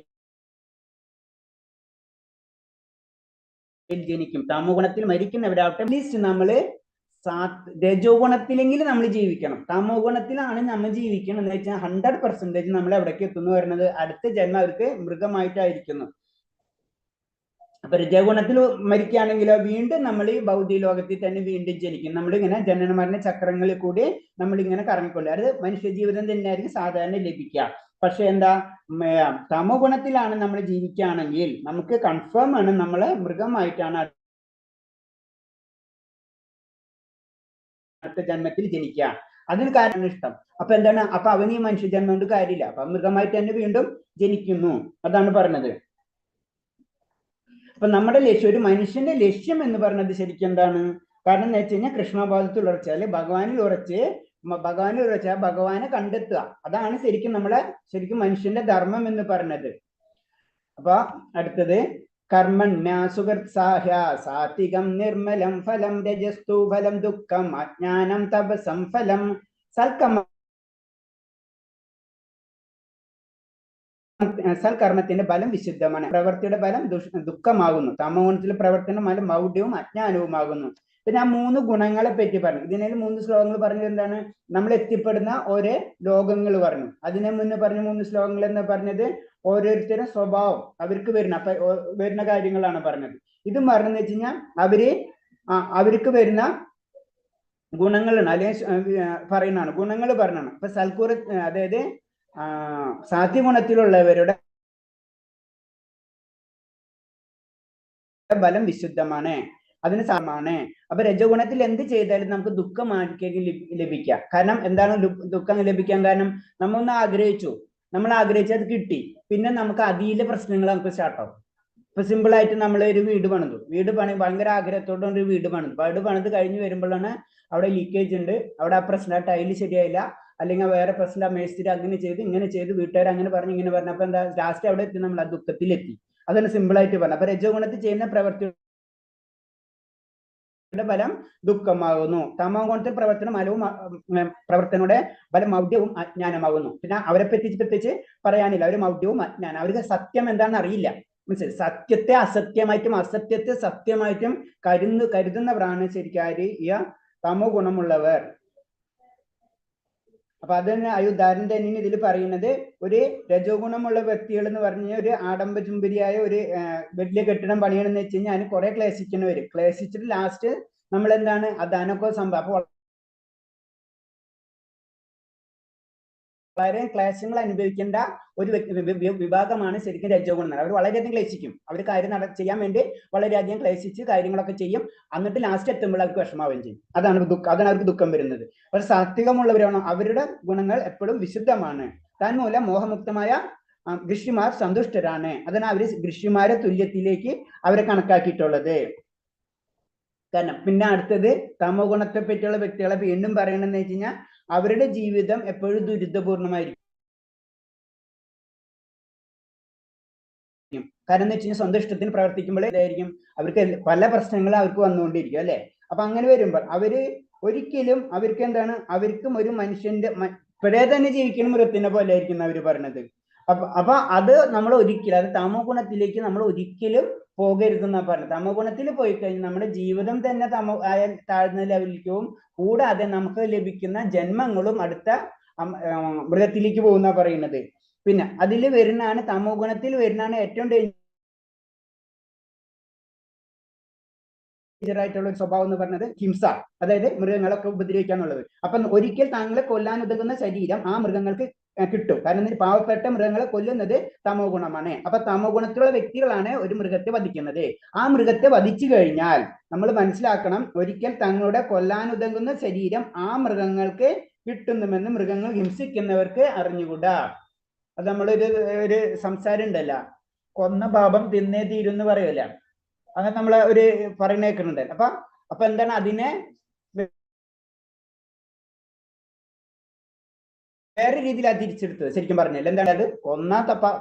B: ജനിക്കും. തമോ ഗുണത്തിൽ മരിക്കുന്നവരാവട്ടെ അറ്റ്ലീസ്റ്റ് നമ്മള് രജോ ഗുണത്തിലെങ്കിലും നമ്മൾ ജീവിക്കണം. തമോ ഗുണത്തിലാണ് നമ്മൾ ജീവിക്കണം എന്ന് വെച്ചാൽ 100% നമ്മൾ എവിടേക്ക് എത്തുന്നു വരുന്നത്? അടുത്ത ജന്മം അവർക്ക് മൃഗമായിട്ടായിരിക്കുന്നു. അപ്പൊ രജഗുണത്തിൽ മരിക്കുകയാണെങ്കിലോ വീണ്ടും നമ്മൾ ഈ ഭൗതിക ലോകത്തിൽ തന്നെ വീണ്ടും ജനിക്കും. നമ്മളിങ്ങനെ ജനനമരണ ചക്രങ്ങളിൽ കൂടി നമ്മളിങ്ങനെ കറങ്ങിക്കൊണ്ട്, അത് മനുഷ്യ ജീവിതം തന്നെയായിരിക്കും സാധാരണ ലഭിക്കുക. പക്ഷെ എന്താ? തമോ ഗുണത്തിലാണ് നമ്മൾ ജീവിക്കുകയാണെങ്കിൽ നമുക്ക് കൺഫേം ആണ് നമ്മള് മൃഗമായിട്ടാണ് അടുത്ത ജന്മത്തിൽ ജനിക്കുക. അതിന് കാരണം ഇഷ്ടം. അപ്പൊ എന്താണ്, അപ്പൊ അവന് ഈ മനുഷ്യജന്മം കൊണ്ട് കാര്യമില്ല, അപ്പൊ മൃഗമായിട്ട് തന്നെ വീണ്ടും ജനിക്കുന്നു. അതാണ് പറഞ്ഞത്. അപ്പൊ നമ്മുടെ ലക്ഷ്യം, ഒരു മനുഷ്യന്റെ ലക്ഷ്യം എന്ന് പറയുന്നത് ശരിക്കും എന്താണ്? കാരണം എന്ന് വെച്ച് കഴിഞ്ഞാൽ കൃഷ്ണബോധത്തിൽ ഉറച്ചാല് ഭഗവാനിൽ ഉറച്ച് ഭഗവാനെ കണ്ടെത്തുക. അതാണ് ശരിക്കും മനുഷ്യന്റെ ധർമ്മം എന്ന് പറഞ്ഞത്. അപ്പൊ അടുത്തത് കർമ്മണ്യാസുകൃത്സാഹ്യ സാത്വികം നിർമ്മലം ഫലം രജസ്തു ഫലം ദുഃഖം അജ്ഞാനം തപസം ഫലം സൽക്കർമ്മത്തിന്റെ ഫലം വിശുദ്ധമാണ്, പ്രവൃത്തിയുടെ ഫലം ദുഃഖമാകുന്നു, തമോഗുണത്തിലെ പ്രവർത്തനം ഫലം മൗഢ്യവും അജ്ഞാനവുമാകുന്നു. പിന്നെ ആ 3 ഗുണങ്ങളെ പറ്റി പറഞ്ഞു. ഇതിനെ 3 ശ്ലോകങ്ങൾ പറഞ്ഞത് എന്താണ്? നമ്മൾ എത്തിപ്പെടുന്ന ഓരോ ലോകങ്ങൾ പറഞ്ഞു. അതിനെ മുന്നേ പറഞ്ഞ 3 ശ്ലോകങ്ങൾ എന്ന് പറഞ്ഞത് ഓരോരുത്തരുടെ സ്വഭാവം അവർക്ക് വരുന്ന കാര്യങ്ങളാണ് പറഞ്ഞത്. ഇതും പറഞ്ഞെന്ന് വെച്ച് കഴിഞ്ഞാൽ അവർക്ക് വരുന്ന ഗുണങ്ങളാണ്, അല്ലെങ്കിൽ പറയുന്നതാണ്, ഗുണങ്ങൾ പറഞ്ഞാണ്. അപ്പൊ സൽക്കുറ, അതായത് സാത്വികഗുണത്തിലുള്ളവരുടെ ഫലം വിശുദ്ധമാണ്, അതിന് സമമാണ്. അപ്പൊ രജഗുണത്തിൽ എന്ത് ചെയ്താലും നമുക്ക് ദുഃഖം ആർക്കെങ്കിലും ലഭിക്കാം. കാരണം എന്താണ് ദുഃഖം ലഭിക്കാൻ കാരണം? നമ്മൾ ആഗ്രഹിച്ചത് കിട്ടി, പിന്നെ നമുക്ക് അതിലെ പ്രശ്നങ്ങൾ നമുക്ക് സ്റ്റാർട്ടാവും. ഇപ്പൊ സിമ്പിൾ ആയിട്ട് നമ്മൾ ഒരു വീട് ഭയങ്കര ആഗ്രഹത്തോടെ ഒരു വീട് പണിത് കഴിഞ്ഞ് വരുമ്പോഴാണ് അവിടെ ലീക്കേജ് ഉണ്ട്, അവിടെ ആ പ്രശ്നം, ടൈല് ശരിയായില്ല, അല്ലെങ്കിൽ വേറെ പ്രശ്നം, മേസ്തിരി അങ്ങനെ ചെയ്ത് ഇങ്ങനെ ചെയ്ത്, വീട്ടുകാർ അങ്ങനെ പറഞ്ഞു. അപ്പൊ എന്താ, ലാസ്റ്റ് അവിടെ എത്തി നമ്മൾ ആ ദുഃഖത്തിലെത്തി. അതാണ് സിമ്പിൾ ആയിട്ട് പറഞ്ഞത്. അപ്പൊ രജോഗുണത്തിൽ ചെയ്യുന്ന പ്രവൃത്തിയുടെ ഫലം ദുഃഖമാകുന്നു, തമോ ഗുണത്തിൽ പ്രവർത്തനയുടെ ഫലം മൗഢ്യവും അജ്ഞാനമാകുന്നു. പിന്നെ അവരെ പ്രത്യേകിച്ച് പറയാനില്ല, അവർ മൗഢ്യവും അജ്ഞാനം, അവർക്ക് സത്യം എന്താണെന്ന് അറിയില്ല. മനസ്സിലായി? സത്യത്തെ അസത്യമായിട്ടും അസത്യത്തെ സത്യമായിട്ടും കരുതുന്നവരാണ് ശരിക്കും ഈ തമോ ഗുണമുള്ളവർ. അപ്പൊ അത് തന്നെ ഉദാഹരണം തന്നെയാണ് ഇതിൽ പറയുന്നത്. ഒരു രജോ ഗുണമുള്ള വ്യക്തികൾ എന്ന് പറഞ്ഞാൽ ഒരു ആഡംബരചുംബരിയായ ഒരു വലിയ കെട്ടിടം പണിയണമെന്ന് വെച്ച് കഴിഞ്ഞാൽ അതിന് കുറെ ക്ലേശിച്ചിട്ട് ലാസ്റ്റ് നമ്മൾ എന്താണ് അതാനൊക്കെ സംഭവം. അപ്പൊ വളരെ ക്ലേശങ്ങൾ അനുഭവിക്കേണ്ട ഒരു വിഭാഗമാണ് ശരിക്കും രജോ ഗുണം. അവർ വളരെയധികം ക്ലേശിക്കും, അവർ കാര്യം ചെയ്യാൻ വേണ്ടി വളരെയധികം ക്ലേശിച്ച് കാര്യങ്ങളൊക്കെ ചെയ്യും, എന്നിട്ട് ലാസ്റ്റ് എത്തുമ്പോൾ അവർക്ക് വിഷമാവുകയും ചെയ്യും. അതാണ് അവർക്ക് ദുഃഖം വരുന്നത്. പക്ഷെ സാത്വികമുള്ളവരാണോ, അവരുടെ ഗുണങ്ങൾ എപ്പോഴും വിശുദ്ധമാണ്. തന്മൂലം മോഹമുക്തമായ ഋഷിമാർ സന്തുഷ്ടരാണ്. അതാണ് അവർ ഋഷിമാരെ തുല്യത്തിലേക്ക് അവരെ കണക്കാക്കിയിട്ടുള്ളത്. കാരണം പിന്നെ അടുത്തത് തമോ ഗുണത്തെ പറ്റിയുള്ള വ്യക്തികളെ വീണ്ടും പറയണമെന്ന് വെച്ച് കഴിഞ്ഞാൽ അവരുടെ ജീവിതം എപ്പോഴും ദുരിതപൂർണമായിരിക്കും. കാരണം എന്ന് വെച്ച് കഴിഞ്ഞാൽ സ്വന്തം ഇഷ്ടത്തിന് പ്രവർത്തിക്കുമ്പോൾ ഇതായിരിക്കും, അവർക്ക് പല പ്രശ്നങ്ങളും അവർക്ക് വന്നുകൊണ്ടിരിക്കും അല്ലെ. അപ്പൊ അങ്ങനെ വരുമ്പോൾ അവർക്ക് എന്താണ്, അവർക്കും ഒരു മനുഷ്യന്റെ ഇപ്പോഴേ തന്നെ ജീവിക്കുന്ന മൃഗത്തിനെ പോലെ ആയിരിക്കും അവര് പറഞ്ഞത്. അപ്പൊ അത് നമ്മൾ ഒരിക്കലും, അത് തമോ ഗുണത്തിലേക്ക് നമ്മൾ ഒരിക്കലും പോകരുതെന്നാ പറഞ്ഞത്. തമോ ഗുണത്തിൽ പോയി കഴിഞ്ഞാൽ നമ്മുടെ ജീവിതം തന്നെ താഴ്ന്ന ലെവലിലേക്കും, കൂടാതെ നമുക്ക് ലഭിക്കുന്ന ജന്മങ്ങളും അടുത്ത മൃഗത്തിലേക്ക് പോകുന്ന പറയുന്നത്. പിന്നെ അതിൽ വരുന്നതാണ്, തമോ ഗുണത്തിൽ വരുന്നതാണ് ഏറ്റവും ആയിട്ടുള്ള ഒരു സ്വഭാവം എന്ന് പറഞ്ഞത് ഹിംസ, അതായത് മൃഗങ്ങളൊക്കെ ഉപദ്രവിക്കാന്നുള്ളത്. അപ്പൊ ഒരിക്കൽ താങ്കളെ കൊല്ലാൻ ഉതകുന്ന ശരീരം ആ മൃഗങ്ങൾക്ക് കിട്ടും. കാരണം പാവപ്പെട്ട മൃഗങ്ങളെ കൊല്ലുന്നത് തമോ ഗുണമാണ്. അപ്പൊ തമോ ഗുണത്തിലുള്ള വ്യക്തികളാണ് ഒരു മൃഗത്തെ വധിക്കുന്നത്. ആ മൃഗത്തെ വധിച്ചു കഴിഞ്ഞാൽ നമ്മൾ മനസ്സിലാക്കണം, ഒരിക്കൽ തങ്ങളുടെ കൊല്ലാൻ ഉതകുന്ന ശരീരം ആ മൃഗങ്ങൾക്ക് കിട്ടുന്നുമെന്ന് മൃഗങ്ങൾ ഹിംസിക്കുന്നവർക്ക് അറിഞ്ഞുകൂടാ. അത് നമ്മളൊരു സംസാരം ഉണ്ടല്ല, കൊന്ന പാപം തിന്നേ തീരുന്ന് പറയൂല, അങ്ങനെ നമ്മള് ഒരു പറയുന്ന കേൾക്കുന്നുണ്ട്. അപ്പൊ എന്താണ് അതിനെ വേറെ രീതിയിലാണ് തിരിച്ചെടുത്തത്. ശരിക്കും പറഞ്ഞാൽ എന്താണ്, അത് കൊന്ന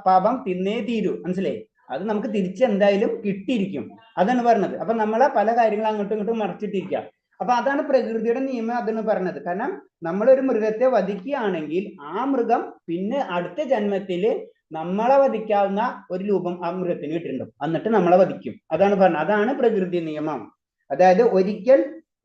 B: പാപം തിന്നേ തീരൂ, മനസ്സിലായി? അത് നമുക്ക് തിരിച്ചെന്തായാലും കിട്ടിയിരിക്കും, അതാണ് പറഞ്ഞത്. അപ്പൊ നമ്മളെ പല കാര്യങ്ങളും അങ്ങോട്ടും ഇങ്ങോട്ടും മറച്ചിട്ടിരിക്കാം. അപ്പൊ അതാണ് പ്രകൃതിയുടെ നിയമം അതെന്ന് പറഞ്ഞത്. കാരണം നമ്മളൊരു മൃഗത്തെ വധിക്കുകയാണെങ്കിൽ ആ മൃഗം പിന്നെ അടുത്ത ജന്മത്തില് നമ്മളെ വധിക്കാവുന്ന ഒരു രൂപം ആ മൃഗത്തിന് കിട്ടിയിട്ടുണ്ടാവും, എന്നിട്ട് നമ്മളെ വധിക്കും. അതാണ് പറഞ്ഞത്, അതാണ് പ്രകൃതി നിയമം. അതായത് ഒരിക്കൽ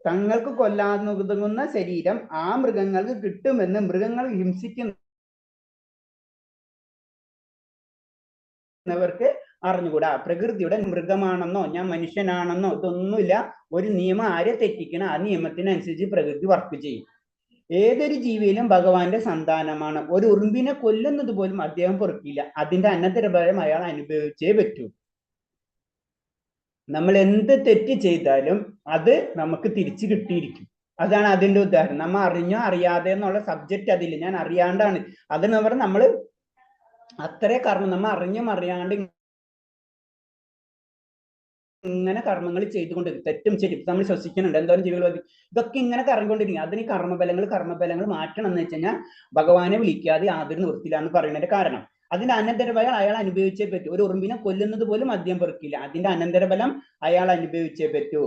B: തങ്ങൾക്ക് കൊല്ലാനുതകുന്ന ശരീരം ആ മൃഗങ്ങൾക്ക് കിട്ടുമെന്ന് മൃഗങ്ങൾ ഹിംസിക്കുന്നവർക്ക് അറിഞ്ഞുകൂടാ. പ്രകൃതിയുടെ മൃഗമാണെന്നോ ഞാൻ മനുഷ്യനാണെന്നോ ഇതൊന്നുമില്ല. ഒരു നിയമം ആരെ തെറ്റിക്കണം ആ നിയമത്തിനനുസരിച്ച് പ്രകൃതി വർക്ക് ചെയ്യും. ഏതൊരു ജീവിയിലും ഭഗവാന്റെ സന്താനമാണ്. ഒരു ഉറുമ്പിനെ കൊല്ലുന്നത് പോലും അദ്ദേഹം പൊറുക്കില്ല, അതിന്റെ അനന്തരഫലം അയാൾ അനുഭവിച്ചേ പറ്റൂ. നമ്മൾ എന്ത് തെറ്റ് ചെയ്താലും അത് നമുക്ക് തിരിച്ചു കിട്ടിയിരിക്കും. അതാണ് അതിന്റെ ഉദാഹരണം. നമ്മ അറിഞ്ഞോ അറിയാതെ എന്നുള്ള സബ്ജക്റ്റ് അതില്ല, ഞാൻ അറിയാണ്ടാണ്. അതെന്ന് പറഞ്ഞാൽ നമ്മള് അത്രേ കർമ്മം നമ്മ അറിഞ്ഞും അറിയാണ്ട് ഇങ്ങനെ കർമ്മങ്ങൾ ചെയ്തുകൊണ്ടിരിക്കും. തെറ്റും ശരി നമ്മൾ ശ്വസിക്കുന്നുണ്ട്, എന്തോരം ജീവികൾ ഇതൊക്കെ ഇങ്ങനെ കറങ്ങിക്കൊണ്ടിരിക്കും. അതിന് കർമ്മഫലങ്ങൾ മാറ്റണം എന്ന് വെച്ച് കഴിഞ്ഞാൽ ഭഗവാനെ വിളിക്കാതെ യാതൊരു നിവൃത്തിയില്ലാന്ന് പറയുന്നതിന്റെ കാരണം അതിന്റെ അനന്തരഫലം അയാൾ അനുഭവിച്ചേ പറ്റൂ. ഒരു ഉറുമ്പിനെ കൊല്ലുന്നത് പോലും മദ്യം പെറുക്കില്ല, അതിന്റെ അനന്തരഫലം അയാൾ അനുഭവിച്ചേ പറ്റൂ.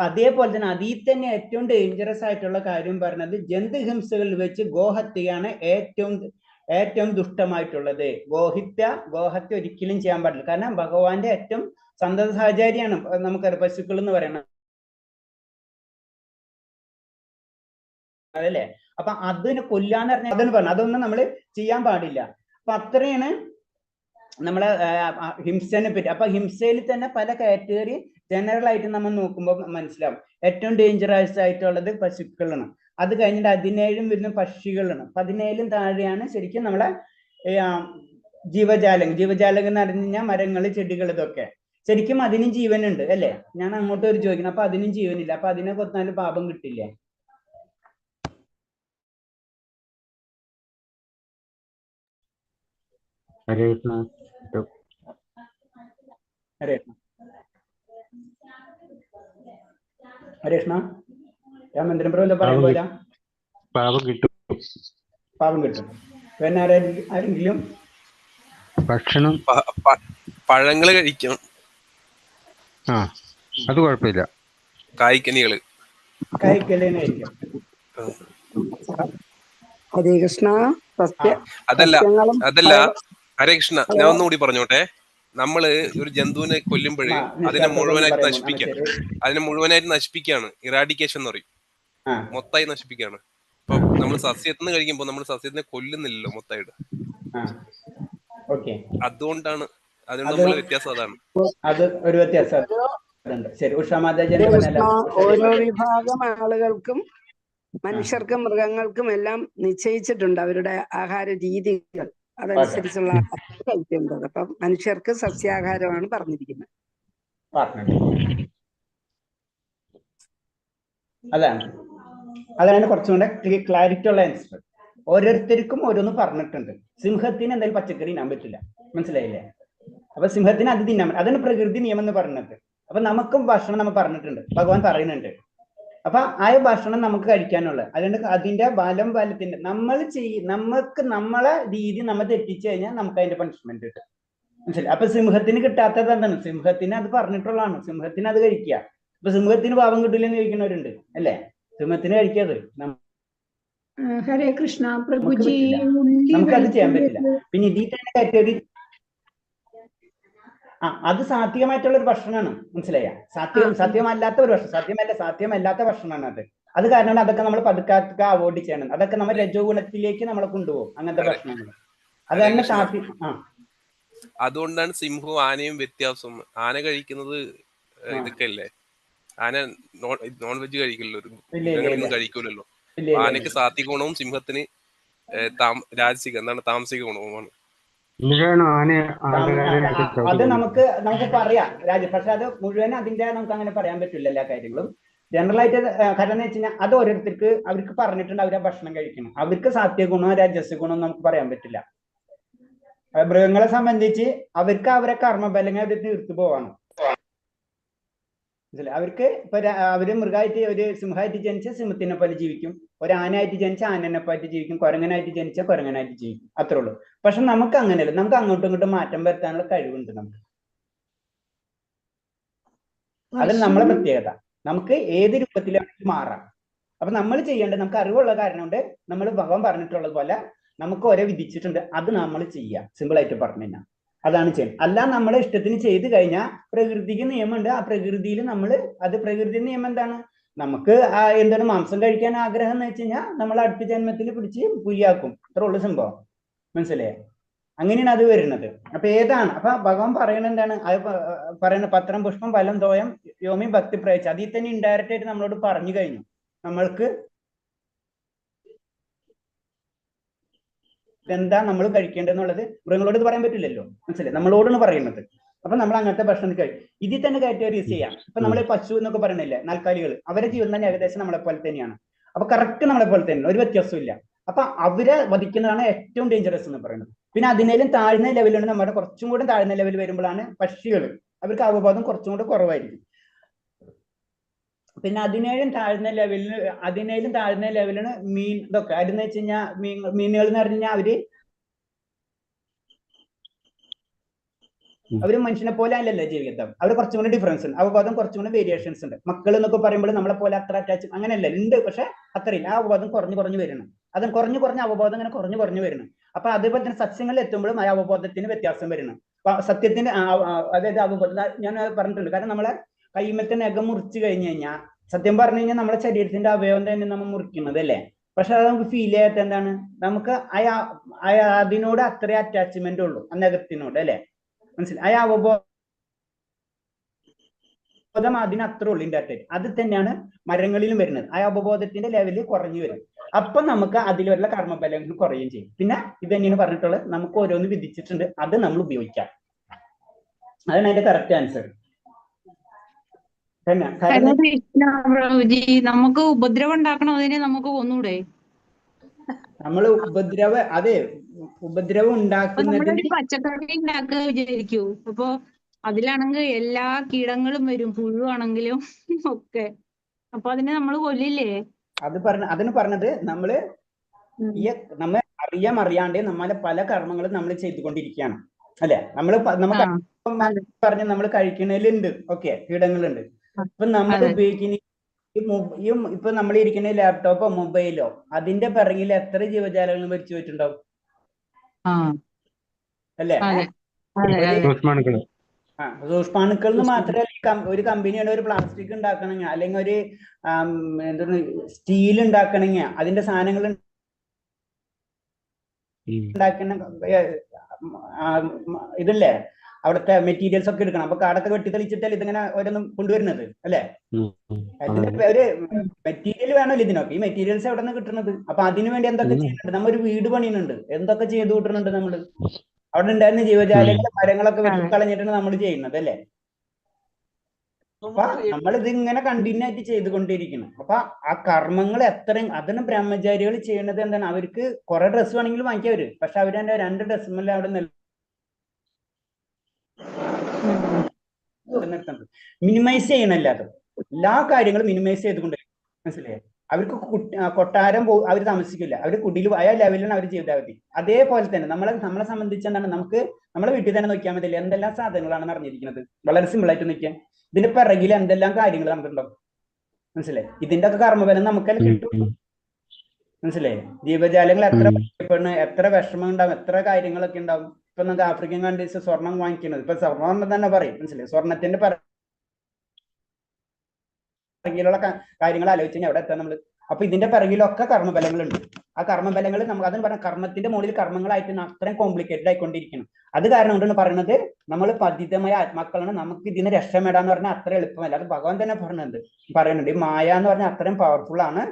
B: അതേപോലെ തന്നെ അതിൽ തന്നെ ഏറ്റവും ഡേഞ്ചറസ് ആയിട്ടുള്ള കാര്യം പറഞ്ഞത് ജന്തുഹിംസകളിൽ വെച്ച് ഗോഹത്യയാണ് ഏറ്റവും ദുഷ്ടമായിട്ടുള്ളത്. ഗോഹത്യ ഒരിക്കലും ചെയ്യാൻ പാടില്ല. കാരണം ഭഗവാന്റെ ഏറ്റവും സന്തത സഹചാരിയാണ് നമുക്കറിയാം പശുക്കൾ എന്ന് പറയുന്നത്, അതല്ലേ? അപ്പൊ അതിന് കൊല്ലാന്ന് പറഞ്ഞാൽ അതെന്ന് പറഞ്ഞു അതൊന്നും നമ്മൾ ചെയ്യാൻ പാടില്ല. അപ്പൊ അത്രയാണ് നമ്മളെ ഹിംസനെ പറ്റി. അപ്പൊ ഹിംസയിൽ തന്നെ പല കാറ്റഗറി ജനറൽ ആയിട്ട് നമ്മൾ നോക്കുമ്പോൾ മനസ്സിലാവും. ഏറ്റവും ഡേഞ്ചറസ് ആയിട്ടുള്ളത് പശുക്കളാണ്. അത് കഴിഞ്ഞിട്ട് 17 വരുന്ന പക്ഷികളാണ്. 17 താഴെയാണ് ശരിക്കും നമ്മളെ ജീവജാലകം എന്ന് പറഞ്ഞു കഴിഞ്ഞാൽ മരങ്ങൾ, ചെടികൾ, ഇതൊക്കെ ശരിക്കും അതിനും ജീവനുണ്ട് അല്ലേ? ഞാൻ അങ്ങോട്ട് ഒരു ചോദിക്കണം, അപ്പൊ അതിനും ജീവനില്ല, അപ്പൊ അതിനെ കൊത്താലും പാപം കിട്ടില്ലേ?
E: ഹരേ കൃഷ്ണ.
B: ഹരേ കൃഷ്ണ. രാമേന്ദ്രൻ പ്രഭു എന്താ പറയാൻ പോരാ?
E: പാപം കിട്ടും.
B: പിന്നെ ആരെങ്കിലും
E: ഭക്ഷണം
F: പഴങ്ങള് കഴിക്കണം.
E: അത് കുഴപ്പമില്ല.
F: കായ്ക്കനികള്
B: കഴിക്കലേനായിരിക്കും.
G: ഹരേ കൃഷ്ണ.
F: അതല്ല ഹരേ കൃഷ്ണ, ഞാൻ ഒന്നുകൂടി പറഞ്ഞോട്ടെ. നമ്മള് ഒരു ജന്തുവിനെ കൊല്ലുമ്പോഴേ അതിനെ മുഴുവനായിട്ട് നശിപ്പിക്കുകയാണ്. ഇറാഡിക്കേഷൻ എന്ന് പറയും. മൊത്തമായി നശിപ്പിക്കുകയാണ്. ഇപ്പൊ നമ്മൾ സസ്യത്തിന് കഴിക്കുമ്പോ നമ്മൾ സസ്യത്തിനെ കൊല്ലുന്നില്ലല്ലോ മൊത്തമായിട്ട്. അതുകൊണ്ടാണ് നമ്മൾ വ്യത്യാസം. അതാണ്
B: അത് ഒരു വ്യത്യാസം.
G: ഓരോ വിഭാഗം ആളുകൾക്കും മനുഷ്യർക്കും മൃഗങ്ങൾക്കും എല്ലാം നിശ്ചയിച്ചിട്ടുണ്ട് അവരുടെ ആഹാര രീതികൾ. അതനുസരിച്ചുള്ള കഴിക്കേണ്ടത്. അപ്പം മനുഷ്യർക്ക് സസ്യാഹാരമാണ് പറഞ്ഞിരിക്കുന്നത്.
B: അതാണ് കുറച്ചും കൂടെ ക്ലാരിറ്റി ഉള്ള ആൻസർ. ഓരോരുത്തർക്കും ഓരോന്ന് പറഞ്ഞിട്ടുണ്ട്. സിംഹത്തിന് എന്തായാലും പച്ചക്കറി തിന്നാൻ പറ്റില്ല, മനസ്സിലായില്ലേ? അപ്പൊ സിംഹത്തിന് അത് തിന്നാൻ പറ്റും. അതാണ് പ്രകൃതി നിയമം എന്ന് പറഞ്ഞത്. അപ്പൊ നമുക്കും ഭക്ഷണം നമ്മൾ പറഞ്ഞിട്ടുണ്ട്, ഭഗവാൻ പറയുന്നുണ്ട്. അപ്പൊ ആ ഭക്ഷണം നമുക്ക് കഴിക്കാനുള്ളത്. അതുകൊണ്ട് അതിന്റെ ബലത്തിന്റെ നമുക്ക് നമ്മളെ രീതി നമ്മൾ തെറ്റിച്ചു കഴിഞ്ഞാൽ നമുക്ക് അതിന്റെ പണിഷ്മെന്റ് കിട്ടും, മനസ്സിലായി? അപ്പൊ സിംഹത്തിന് കിട്ടാത്തത് എന്താണ്? സിംഹത്തിന് അത് പറഞ്ഞിട്ടുള്ളതാണ്, സിംഹത്തിന് അത് കഴിക്കുക. അപ്പൊ സിംഹത്തിന് പാപം കിട്ടില്ലെന്ന് കഴിക്കുന്നവരുണ്ട് അല്ലേ? സിംഹത്തിന് കഴിക്കാതെ
A: ഹരേ കൃഷ്ണ പ്രഭുജി.
B: നമുക്കത് ചെയ്യാൻ പറ്റില്ല. പിന്നെ ഇതിൽ തന്നെ കാറ്റഗറി അത് സാധ്യമായിട്ടുള്ള ഒരു ഭക്ഷണമാണ്, മനസ്സിലായ? സാധ്യമല്ലാത്ത ഒരു ഭക്ഷണം, സാധ്യമല്ലാത്ത ഭക്ഷണമാണ് അത് കാരണം അതൊക്കെ നമ്മൾ പതുക്കെ അവോയ്ഡ് ചെയ്യണം. അതൊക്കെ നമ്മൾ രജോ ഗുണത്തിലേക്ക് നമ്മളെ കൊണ്ടുപോകും, അങ്ങനത്തെ ഭക്ഷണങ്ങൾ. അത് തന്നെ
F: അതുകൊണ്ടാണ് സിംഹവും ആനയും വ്യത്യാസം. ആന കഴിക്കുന്നത് ഇതൊക്കെ അല്ലേ? ആന നോൺ വെജ് കഴിക്കില്ലല്ലോ, കഴിക്കൂലല്ലോ. ആനക്ക് സാത്വിക ഗുണവും സിംഹത്തിന് രാജസിക താമസിക ഗുണവുമാണ്.
B: അത് നമുക്ക് പറയാം രാജ, പക്ഷെ അത് മുഴുവൻ അതിന്റെ നമുക്ക് അങ്ങനെ പറയാൻ പറ്റില്ല എല്ലാ കാര്യങ്ങളും. ജനറൽ ആയിട്ട് കാരണം എന്ന് വെച്ച് കഴിഞ്ഞാൽ അത് ഓരോരുത്തർക്ക് അവർക്ക് പറഞ്ഞിട്ടുണ്ട് അവരെ ഭക്ഷണം കഴിക്കണം. അവർക്ക് സാത്വിക ഗുണമോ രാജസ്യ ഗുണമോ നമുക്ക് പറയാൻ പറ്റില്ല. മൃഗങ്ങളെ സംബന്ധിച്ച് അവർക്ക് അവരെ കർമ്മഫലങ്ങൾ അവർ തീർത്തു പോവാണ്. അവർക്ക് ഇപ്പൊ അവര് മൃഗമായിട്ട് ഒരു സിംഹമായിട്ട് ജനിച്ച സിംഹത്തിനെ പോലെ ജീവിക്കും, ഒരു ആനയായിട്ട് ജനിച്ച ആനനെ പോലെ ജീവിക്കും, കുരങ്ങനായിട്ട് ജനിച്ച കുരങ്ങനായിട്ട് ജീവിക്കും, അത്രേ ഉള്ളൂ. പക്ഷെ നമുക്ക് അങ്ങനെയല്ല, നമുക്ക് അങ്ങോട്ടും ഇങ്ങോട്ടും മാറ്റം വരുത്താനുള്ള കഴിവുണ്ട് നമുക്ക്. അത് നമ്മളെ പ്രത്യേകത. നമുക്ക് ഏത് രൂപത്തിലും മാറാം. അപ്പൊ നമ്മൾ ചെയ്യേണ്ടത്, നമുക്ക് അറിവുള്ള കാരണം കൊണ്ട് നമ്മൾ ഭഗവാൻ പറഞ്ഞിട്ടുള്ളത് പോലെ നമുക്ക് ഓരോ വിധിച്ചിട്ടുണ്ട്, അത് നമ്മൾ ചെയ്യാം. സിമ്പിൾ ആയിട്ട് പറഞ്ഞു കഴിഞ്ഞാൽ അതാണ് ചെയ്യുന്നത്. അല്ല നമ്മളെ ഇഷ്ടത്തിന് ചെയ്ത് കഴിഞ്ഞാൽ പ്രകൃതിക്ക് നിയമമുണ്ട്. ആ പ്രകൃതിയിൽ പ്രകൃതി നിയമം എന്താണ്? നമുക്ക് എന്താണ് മാംസം കഴിക്കാൻ ആഗ്രഹം എന്ന് വെച്ച് കഴിഞ്ഞാൽ നമ്മൾ അടുത്ത ജന്മത്തിൽ പിടിച്ച് പുലിയാക്കും, അത്ര ഉള്ളു സംഭവം, മനസ്സിലായേ? അങ്ങനെയാണ് അത് വരുന്നത്. അപ്പൊ ഏതാണ്? അപ്പൊ ഭഗവാൻ പറയുന്നത് എന്താണ്? അത് പറയുന്നത് പത്രം പുഷ്പം ഫലം തോയം യോമി ഭക്തി പ്രയച്ച. അതിൽ തന്നെ ഇൻഡയറക്റ്റ് ആയിട്ട് നമ്മളോട് പറഞ്ഞു കഴിഞ്ഞു. നമ്മൾക്ക് എന്താ നമ്മൾ കഴിക്കേണ്ടതെന്നുള്ളത് മൃഗങ്ങളോട് ഇത് പറയാൻ പറ്റില്ലല്ലോ, മനസ്സിലായി? നമ്മളോടാണ് പറയുന്നത്. അപ്പൊ നമ്മൾ അങ്ങനത്തെ ഭക്ഷണം കഴിക്കും. ഇതിൽ തന്നെ കാറ്റഗറീസ് ചെയ്യാം. ഇപ്പൊ നമ്മൾ പശു എന്നൊക്കെ പറയണില്ലേ, നാൽക്കാലികൾ, അവരുടെ ജീവിതം തന്നെ ഏകദേശം നമ്മളെ പോലെ തന്നെയാണ്. അപ്പൊ കറക്റ്റ് നമ്മളെ പോലെ തന്നെ ഒരു വ്യത്യാസവും ഇല്ല. അപ്പൊ അവരെ വധിക്കുന്നതാണ് ഏറ്റവും ഡേഞ്ചറസ് എന്ന് പറയുന്നത്. പിന്നെ അതിനേലും താഴ്ന്ന ലെവലാണ് നമ്മുടെ കുറച്ചും കൂടി താഴ്ന്ന ലെവൽ വരുമ്പോഴാണ് പക്ഷികൾ, അവർക്ക് അവബോധം കുറച്ചും കൂടി കുറവായിരിക്കും. പിന്നെ അതിനേലും താഴ്ന്ന ലെവലിന് മീൻ ഇതൊക്കെ അതെന്ന് വെച്ച് കഴിഞ്ഞാൽ മീനുകൾ എന്ന് പറഞ്ഞു കഴിഞ്ഞാൽ അവര് മനുഷ്യനെ പോലെ അല്ലല്ലോ ജീവിതം. അവർ കുറച്ചും കൂടി ഡിഫറൻസ് ഉണ്ട്, അവബോധം കുറച്ചും കൂടി വേരിയേഷൻസ് ഉണ്ട്. മക്കൾ എന്നൊക്കെ പറയുമ്പോൾ നമ്മളെ പോലെ അത്ര അറ്റാച്ച് അങ്ങനെയല്ല, ഉണ്ട്, പക്ഷെ അത്രയില്ല. ആ അവബോധം കുറഞ്ഞു വരണം. അത് കുറഞ്ഞ അവബോധം ഇങ്ങനെ കുറഞ്ഞു വരണം. അപ്പൊ അതേപോലെ തന്നെ സസ്യങ്ങളിൽ എത്തുമ്പോഴും ആ അവബോധത്തിന് വ്യത്യാസം വരണം. സത്യത്തിന്റെ അതായത് അവബോധം ഞാൻ പറഞ്ഞിട്ടുണ്ട്. കാരണം നമ്മളെ കൈമത്തെ നഖം മുറിച്ചു കഴിഞ്ഞു കഴിഞ്ഞാൽ സത്യം പറഞ്ഞു കഴിഞ്ഞാൽ നമ്മുടെ ശരീരത്തിന്റെ അവയവം തന്നെ നമ്മൾ മുറിക്കുന്നത് അല്ലേ. പക്ഷെ അത് നമുക്ക് ഫീൽ ചെയ്യാത്ത എന്താണ്, നമുക്ക് അതിനോട് അത്രേ അറ്റാച്ച്മെന്റ് ഉള്ളൂ, ആ നഖത്തിനോട് അല്ലെ. മനസ്സിലായി? ആ അവബോധം അതിനത്ര ഉള്ളു ഇൻഡയറക്റ്റ്. അത് തന്നെയാണ് മരങ്ങളിലും വരുന്നത്. ആ അവബോധത്തിന്റെ ലെവല് കുറഞ്ഞു വരും. അപ്പൊ നമുക്ക് അതിൽ വരുന്ന കർമ്മഫലങ്ങൾ കുറയുകയും ചെയ്യും. പിന്നെ ഇത് തന്നെയാണ് പറഞ്ഞിട്ടുള്ളത്, നമുക്ക് ഓരോന്ന് വിധിച്ചിട്ടുണ്ട്, അത് നമ്മൾ ഉപയോഗിക്കാം. അതാണ് അതിന്റെ കറക്റ്റ് ആൻസർ.
H: നമുക്ക് ഉപദ്രവം ഉണ്ടാക്കണം, അതിനെ നമുക്ക് കൊന്നൂടെ?
B: നമ്മൾ ഉപദ്രവം ഉണ്ടാക്കുന്നതിന്
H: പച്ചക്കറി ഉണ്ടാക്കുക വിചാരിക്കൂ. അപ്പൊ അതിലാണെങ്കിൽ എല്ലാ കീടങ്ങളും വരും, പുഴുവാണെങ്കിലും ഒക്കെ. അപ്പൊ അതിനെ നമ്മൾ കൊല്ലില്ലേ?
B: അതിന് പറഞ്ഞത് നമ്മള് അറിയാണ്ട് നമ്മളെ പല കർമ്മങ്ങളും നമ്മൾ ചെയ്തുകൊണ്ടിരിക്കുകയാണ് അല്ലെ. നമുക്ക് പറഞ്ഞ നമ്മൾ കഴിക്കണേലുണ്ട്, ഓക്കെ, കീടങ്ങളുണ്ട്. ഇപ്പൊ നമ്മൾ ഉപയോഗിക്കുന്ന ഇപ്പൊ നമ്മൾ ഇരിക്കുന്ന ലാപ്ടോപ്പോ മൊബൈലോ അതിന്റെ പിറകിൽ എത്ര ജീവജാലങ്ങൾ മരിച്ചു പോയിട്ടുണ്ടാവും അല്ലേ? സൂക്ഷ്മാണുക്കൾ എന്ന് മാത്രമല്ല, ഒരു കമ്പനിയുടെ ഒരു പ്ലാസ്റ്റിക് ഉണ്ടാക്കണമെങ്കിൽ അല്ലെങ്കിൽ ഒരു എന്താണ് സ്റ്റീൽ ഉണ്ടാക്കണമെങ്കിൽ അതിന്റെ സാധനങ്ങൾ ഉണ്ടാക്കുന്ന ഇതല്ലേ, അവിടുത്തെ മെറ്റീരിയൽസ് ഒക്കെ എടുക്കണം. അപ്പൊ കാടൊക്കെ വെട്ടിത്തെളിച്ചിട്ടല്ലേ ഇതിങ്ങനെ ഓരോന്നും കൊണ്ടുവരുന്നത് അല്ലെ. ഒരു മെറ്റീരിയൽ വേണമല്ലോ ഇതിനൊക്കെ. ഈ മെറ്റീരിയൽസ് എവിടെ നിന്ന് കിട്ടുന്നത്? അപ്പൊ അതിനു വേണ്ടി എന്തൊക്കെ ചെയ്യുന്നുണ്ട്? നമ്മൊരു വീട് പണിയുന്നുണ്ട്, എന്തൊക്കെ ചെയ്തു കൂട്ടുന്നുണ്ട് നമ്മള്. അവിടെ ഉണ്ടായിരുന്ന ജീവജാലങ്ങളെ മരങ്ങളൊക്കെ വെട്ടിക്കളഞ്ഞിട്ടാണ് നമ്മൾ ചെയ്യുന്നത് അല്ലെ. അപ്പൊ നമ്മളിത് ഇങ്ങനെ കണ്ടിന്യൂ ആയിട്ട് ചെയ്തുകൊണ്ടിരിക്കണം. അപ്പൊ ആ കർമ്മങ്ങൾ എത്രയും അതിന് ബ്രഹ്മചാരികൾ ചെയ്യുന്നത് എന്താണ്, അവർക്ക് കുറെ ഡ്രസ്സ് വേണമെങ്കിലും വാങ്ങിക്കാൻ വരും, പക്ഷെ അവരെന്റെ 2 ഡ്രസ്സുമല്ല അവിടെ മിനിമൈസ് ചെയ്യണല്ല. അത് എല്ലാ കാര്യങ്ങളും മിനിമൈസ് ചെയ്തുകൊണ്ടിരിക്കും. മനസ്സിലായോ? അവർക്ക് കൊട്ടാരം അവർ താമസിക്കില്ല, അവർ കുടിയിൽ ആ ലെവലിലാണ് അവർ ജീവിതാവധി. അതേപോലെ തന്നെ നമ്മളെ സംബന്ധിച്ച് എന്താണ്, നമുക്ക് നമ്മളെ വീട്ടിൽ തന്നെ നോക്കിയാൽ മതി എന്തെല്ലാം സാധനങ്ങളാണ് നിറഞ്ഞിരിക്കുന്നത്. വളരെ സിമ്പിൾ ആയിട്ട് നോക്കിയാൽ ഇതിന്റെ പിറകിൽ എന്തെല്ലാം കാര്യങ്ങൾ നമുക്കുണ്ടാവും. മനസ്സിലായി? ഇതിന്റെ ഒക്കെ കർമ്മഫലം നമുക്കെല്ലാം കിട്ടും. മനസ്സിലായി? ജീവജാലങ്ങൾ എത്ര വിഷമം ഉണ്ടാവും, എത്ര കാര്യങ്ങളൊക്കെ ഉണ്ടാവും. ഇപ്പൊ നമുക്ക് ആഫ്രിക്കൻ കൺട്രീസ് സ്വർണം വാങ്ങിക്കുന്നത്, ഇപ്പൊ സ്വർണം തന്നെ പറയും. മനസ്സിലായി? സ്വർണത്തിന്റെ പിറകിലുള്ള കാര്യങ്ങൾ ആലോചിച്ച് കഴിഞ്ഞാൽ എവിടെ എത്താൻ നമ്മള്. അപ്പൊ ഇതിന്റെ പിറകിലൊക്കെ കർമ്മഫലങ്ങളുണ്ട്. ആ കർമ്മഫലങ്ങൾ നമുക്ക് അതിന് പറഞ്ഞ കർമ്മത്തിന്റെ മുകളിൽ കർമ്മങ്ങളായിട്ട് അത്രയും കോംപ്ലിക്കേറ്റഡ് ആയിക്കൊണ്ടിരിക്കണം. അത് കാരണം കൊണ്ടാണ് പറയുന്നത് നമ്മൾ പതിതമായ ആത്മാക്കളാണ്, നമുക്ക് ഇതിന് രക്ഷപ്പെടാന്ന് പറഞ്ഞാൽ അത്ര എളുപ്പമല്ല. അത് ഭഗവാൻ തന്നെ പറയുന്നുണ്ട്. ഈ മായ എന്ന് പറഞ്ഞാൽ അത്രയും പവർഫുൾ ആണ്.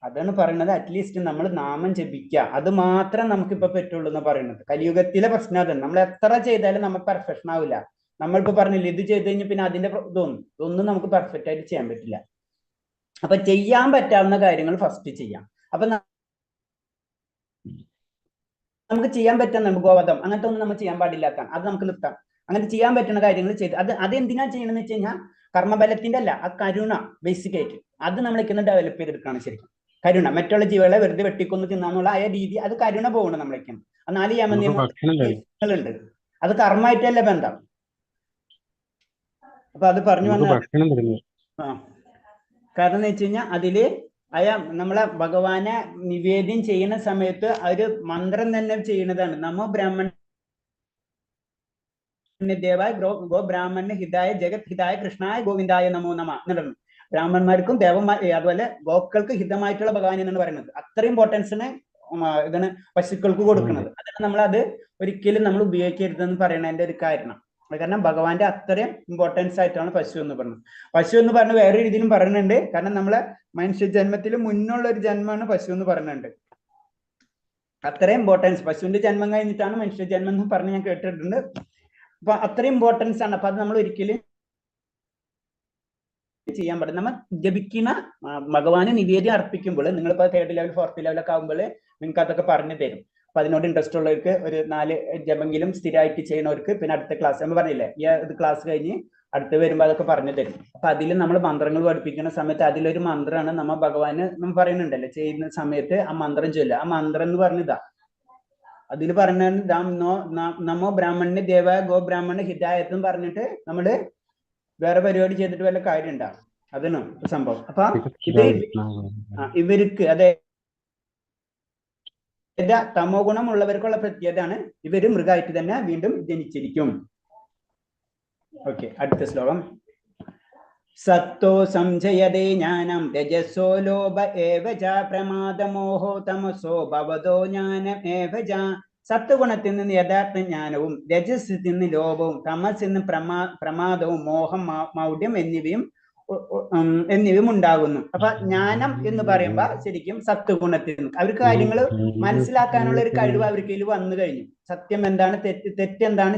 B: അതാണ് പറയുന്നത്, അറ്റ്ലീസ്റ്റ് നമ്മൾ നാമം ജപിക്കുക, അത് മാത്രം നമുക്കിപ്പോ പറ്റുള്ളൂ എന്ന് പറയുന്നത്. കലിയുഗത്തിലെ പ്രശ്നം അതാണ്. നമ്മൾ എത്ര ചെയ്താലും നമുക്ക് പെർഫെക്ഷൻ ആവില്ല. നമ്മളിപ്പോ പറഞ്ഞില്ല, ഇത് ചെയ്ത് കഴിഞ്ഞാൽ പിന്നെ അതിന്റെ ഇതൊന്നും നമുക്ക് പെർഫെക്റ്റ് ആയിട്ട് ചെയ്യാൻ പറ്റില്ല. അപ്പൊ ചെയ്യാൻ പറ്റാവുന്ന കാര്യങ്ങൾ ഫസ്റ്റ് ചെയ്യാം. അപ്പൊ നമുക്ക് ചെയ്യാൻ പറ്റുന്ന ഗോവധം അങ്ങനത്തെ ഒന്നും നമ്മൾ ചെയ്യാൻ പാടില്ലാത്ത, അത് നമുക്ക് നിർത്താം. അങ്ങനെ ചെയ്യാൻ പറ്റുന്ന കാര്യങ്ങൾ ചെയ്ത് അത് എന്തിനാ ചെയ്യണമെന്ന് വെച്ച് കഴിഞ്ഞാൽ കർമ്മബലത്തിന്റെ അല്ല, ആ കരുണ ബേസിക് ആയിട്ട് അത് നമ്മളേക്കൊന്ന് ഡെവലപ്പ് ചെയ്തെടുക്കുകയാണ് ശരിക്കും. കരുണ, മറ്റുള്ള ജീവികളെ വെറുതെ വെട്ടിക്കൊന്ന് തിന്നാന്നുള്ള ആ രീതി, അത് കരുണ പോകണം നമ്മളേക്കും. 4 യമനിയമങ്ങളുണ്ട്, അത് കർമ്മമായിട്ടല്ല ബന്ധം. അപ്പൊ അത് പറഞ്ഞു വന്ന കാരണം എന്ന് വെച്ച് കഴിഞ്ഞാൽ അതില് നമ്മളെ ഭഗവാനെ നിവേദ്യം ചെയ്യുന്ന സമയത്ത് ഒരു മന്ത്രം തന്നെ ചെയ്യുന്നതാണ്. നമോ ബ്രാഹ്മണ ദേവായ ഗോ ബ്രാഹ്മണ ഹിതായ ജഗത് ഹിതായ കൃഷ്ണായ ഗോവിന്ദായ നമോ നമ എന്നുള്ളത്. ബ്രാഹ്മണന്മാർക്കും അതുപോലെ ഗോക്കൾക്ക് ഹിതമായിട്ടുള്ള ഭഗവാൻ എന്നാണ് പറയുന്നത്. അത്ര ഇമ്പോർട്ടൻസിന് ഇതാണ് പശുക്കൾക്ക് കൊടുക്കുന്നത്. അതാണ് നമ്മളത് ഒരിക്കലും നമ്മൾ ഉപയോഗിക്കരുതെന്ന് പറയുന്നതിന്റെ ഒരു കാരണം. കാരണം ഭഗവാന്റെ അത്രയും ഇമ്പോർട്ടൻസ് ആയിട്ടാണ് പശു എന്ന് പറയുന്നത്. പശു എന്ന് പറഞ്ഞ വേറെ രീതിയിലും പറയുന്നുണ്ട്. കാരണം നമ്മളെ മനുഷ്യ ജന്മത്തിൽ മുന്നുള്ള ഒരു ജന്മമാണ് പശു എന്ന് പറയുന്നുണ്ട്. അത്രയും ഇമ്പോർട്ടൻസ്, പശുവിന്റെ ജന്മം കഴിഞ്ഞിട്ടാണ് മനുഷ്യ ജന്മം എന്ന് പറഞ്ഞ് ഞാൻ കേട്ടിട്ടുണ്ട്. അപ്പൊ അത്രയും ഇമ്പോർട്ടൻസ് ആണ്. അപ്പൊ അത് നമ്മൾ ഒരിക്കലും ചെയ്യാൻ പാടില്ല. നമ്മൾ ജപിക്കുന്ന ഭഗവാന് നിവേദ്യം അർപ്പിക്കുമ്പോൾ നിങ്ങളിപ്പോ 3rd ലെവൽ 4th ലെവലൊക്കെ ആകുമ്പോൾ നിങ്ങൾക്ക് അതൊക്കെ പറഞ്ഞു തരും. അപ്പൊ അതിനോട് ഇൻട്രസ്റ്റ് ഉള്ളവർക്ക് ഒരു 4 ജപമെങ്കിലും സ്ഥിരമായിട്ട് ചെയ്യുന്നവർക്ക് പിന്നെ അടുത്ത ക്ലാസ് നമ്മൾ പറഞ്ഞില്ലേ, ഈ ഇത് ക്ലാസ് കഴിഞ്ഞ് അടുത്ത് വരുമ്പോൾ അതൊക്കെ പറഞ്ഞു തരും. അപ്പൊ അതിൽ നമ്മൾ മന്ത്രങ്ങൾ പഠിപ്പിക്കുന്ന സമയത്ത് അതിലൊരു മന്ത്രമാണ് നമ്മ ഭഗവാന് നമ്മൾ പറയുന്നുണ്ടല്ലോ, ചെയ്യുന്ന സമയത്ത് ആ മന്ത്രം ചൊല്ലുക. ആ മന്ത്രം എന്ന് പറഞ്ഞതാ അതിൽ പറഞ്ഞ നമോ ബ്രാഹ്മണന് ദേവായ ഗോ ബ്രാഹ്മണ ഹിതായത്ത് എന്ന് പറഞ്ഞിട്ട് നമ്മള് വേറെ പരിപാടി ചെയ്തിട്ട് വല്ല കാര്യം ഉണ്ടാവും. അതാണ് സംഭവം. അപ്പൊ ഇവർക്ക് അതായത് തമോ ഗുണമുള്ളവർക്കുള്ള പ്രത്യേകതയാണ് ഇവര് മൃഗമായിട്ട് തന്നെ വീണ്ടും ജനിച്ചിരിക്കും. ഓക്കെ, അടുത്ത ശ്ലോകം. സത്തോ സംശയതേ ജ്ഞാനം രജസോ ലോഭ ഏവച പ്രമാദമോഹോ തമസോ ഭവതോ ജ്ഞാനം ഏവച. സത്വഗുണത്തിൽ നിന്ന് യഥാർത്ഥ ജ്ഞാനവും രജസ്സിൽ നിന്ന് ലോഭവും തമസിൽ നിന്ന് പ്രമാദവും മോഹം മൗഢ്യം എന്നിവയും ഉണ്ടാകുന്നു. അപ്പൊ ജ്ഞാനം എന്ന് പറയുമ്പോ ശരിക്കും സത്വഗുണത്തിൽ നിന്ന് അവർക്ക് കാര്യങ്ങൾ മനസ്സിലാക്കാനുള്ള ഒരു കഴിവ് അവർക്ക് വന്നു കഴിഞ്ഞു. സത്യം എന്താണ്, തെറ്റെന്താണ്,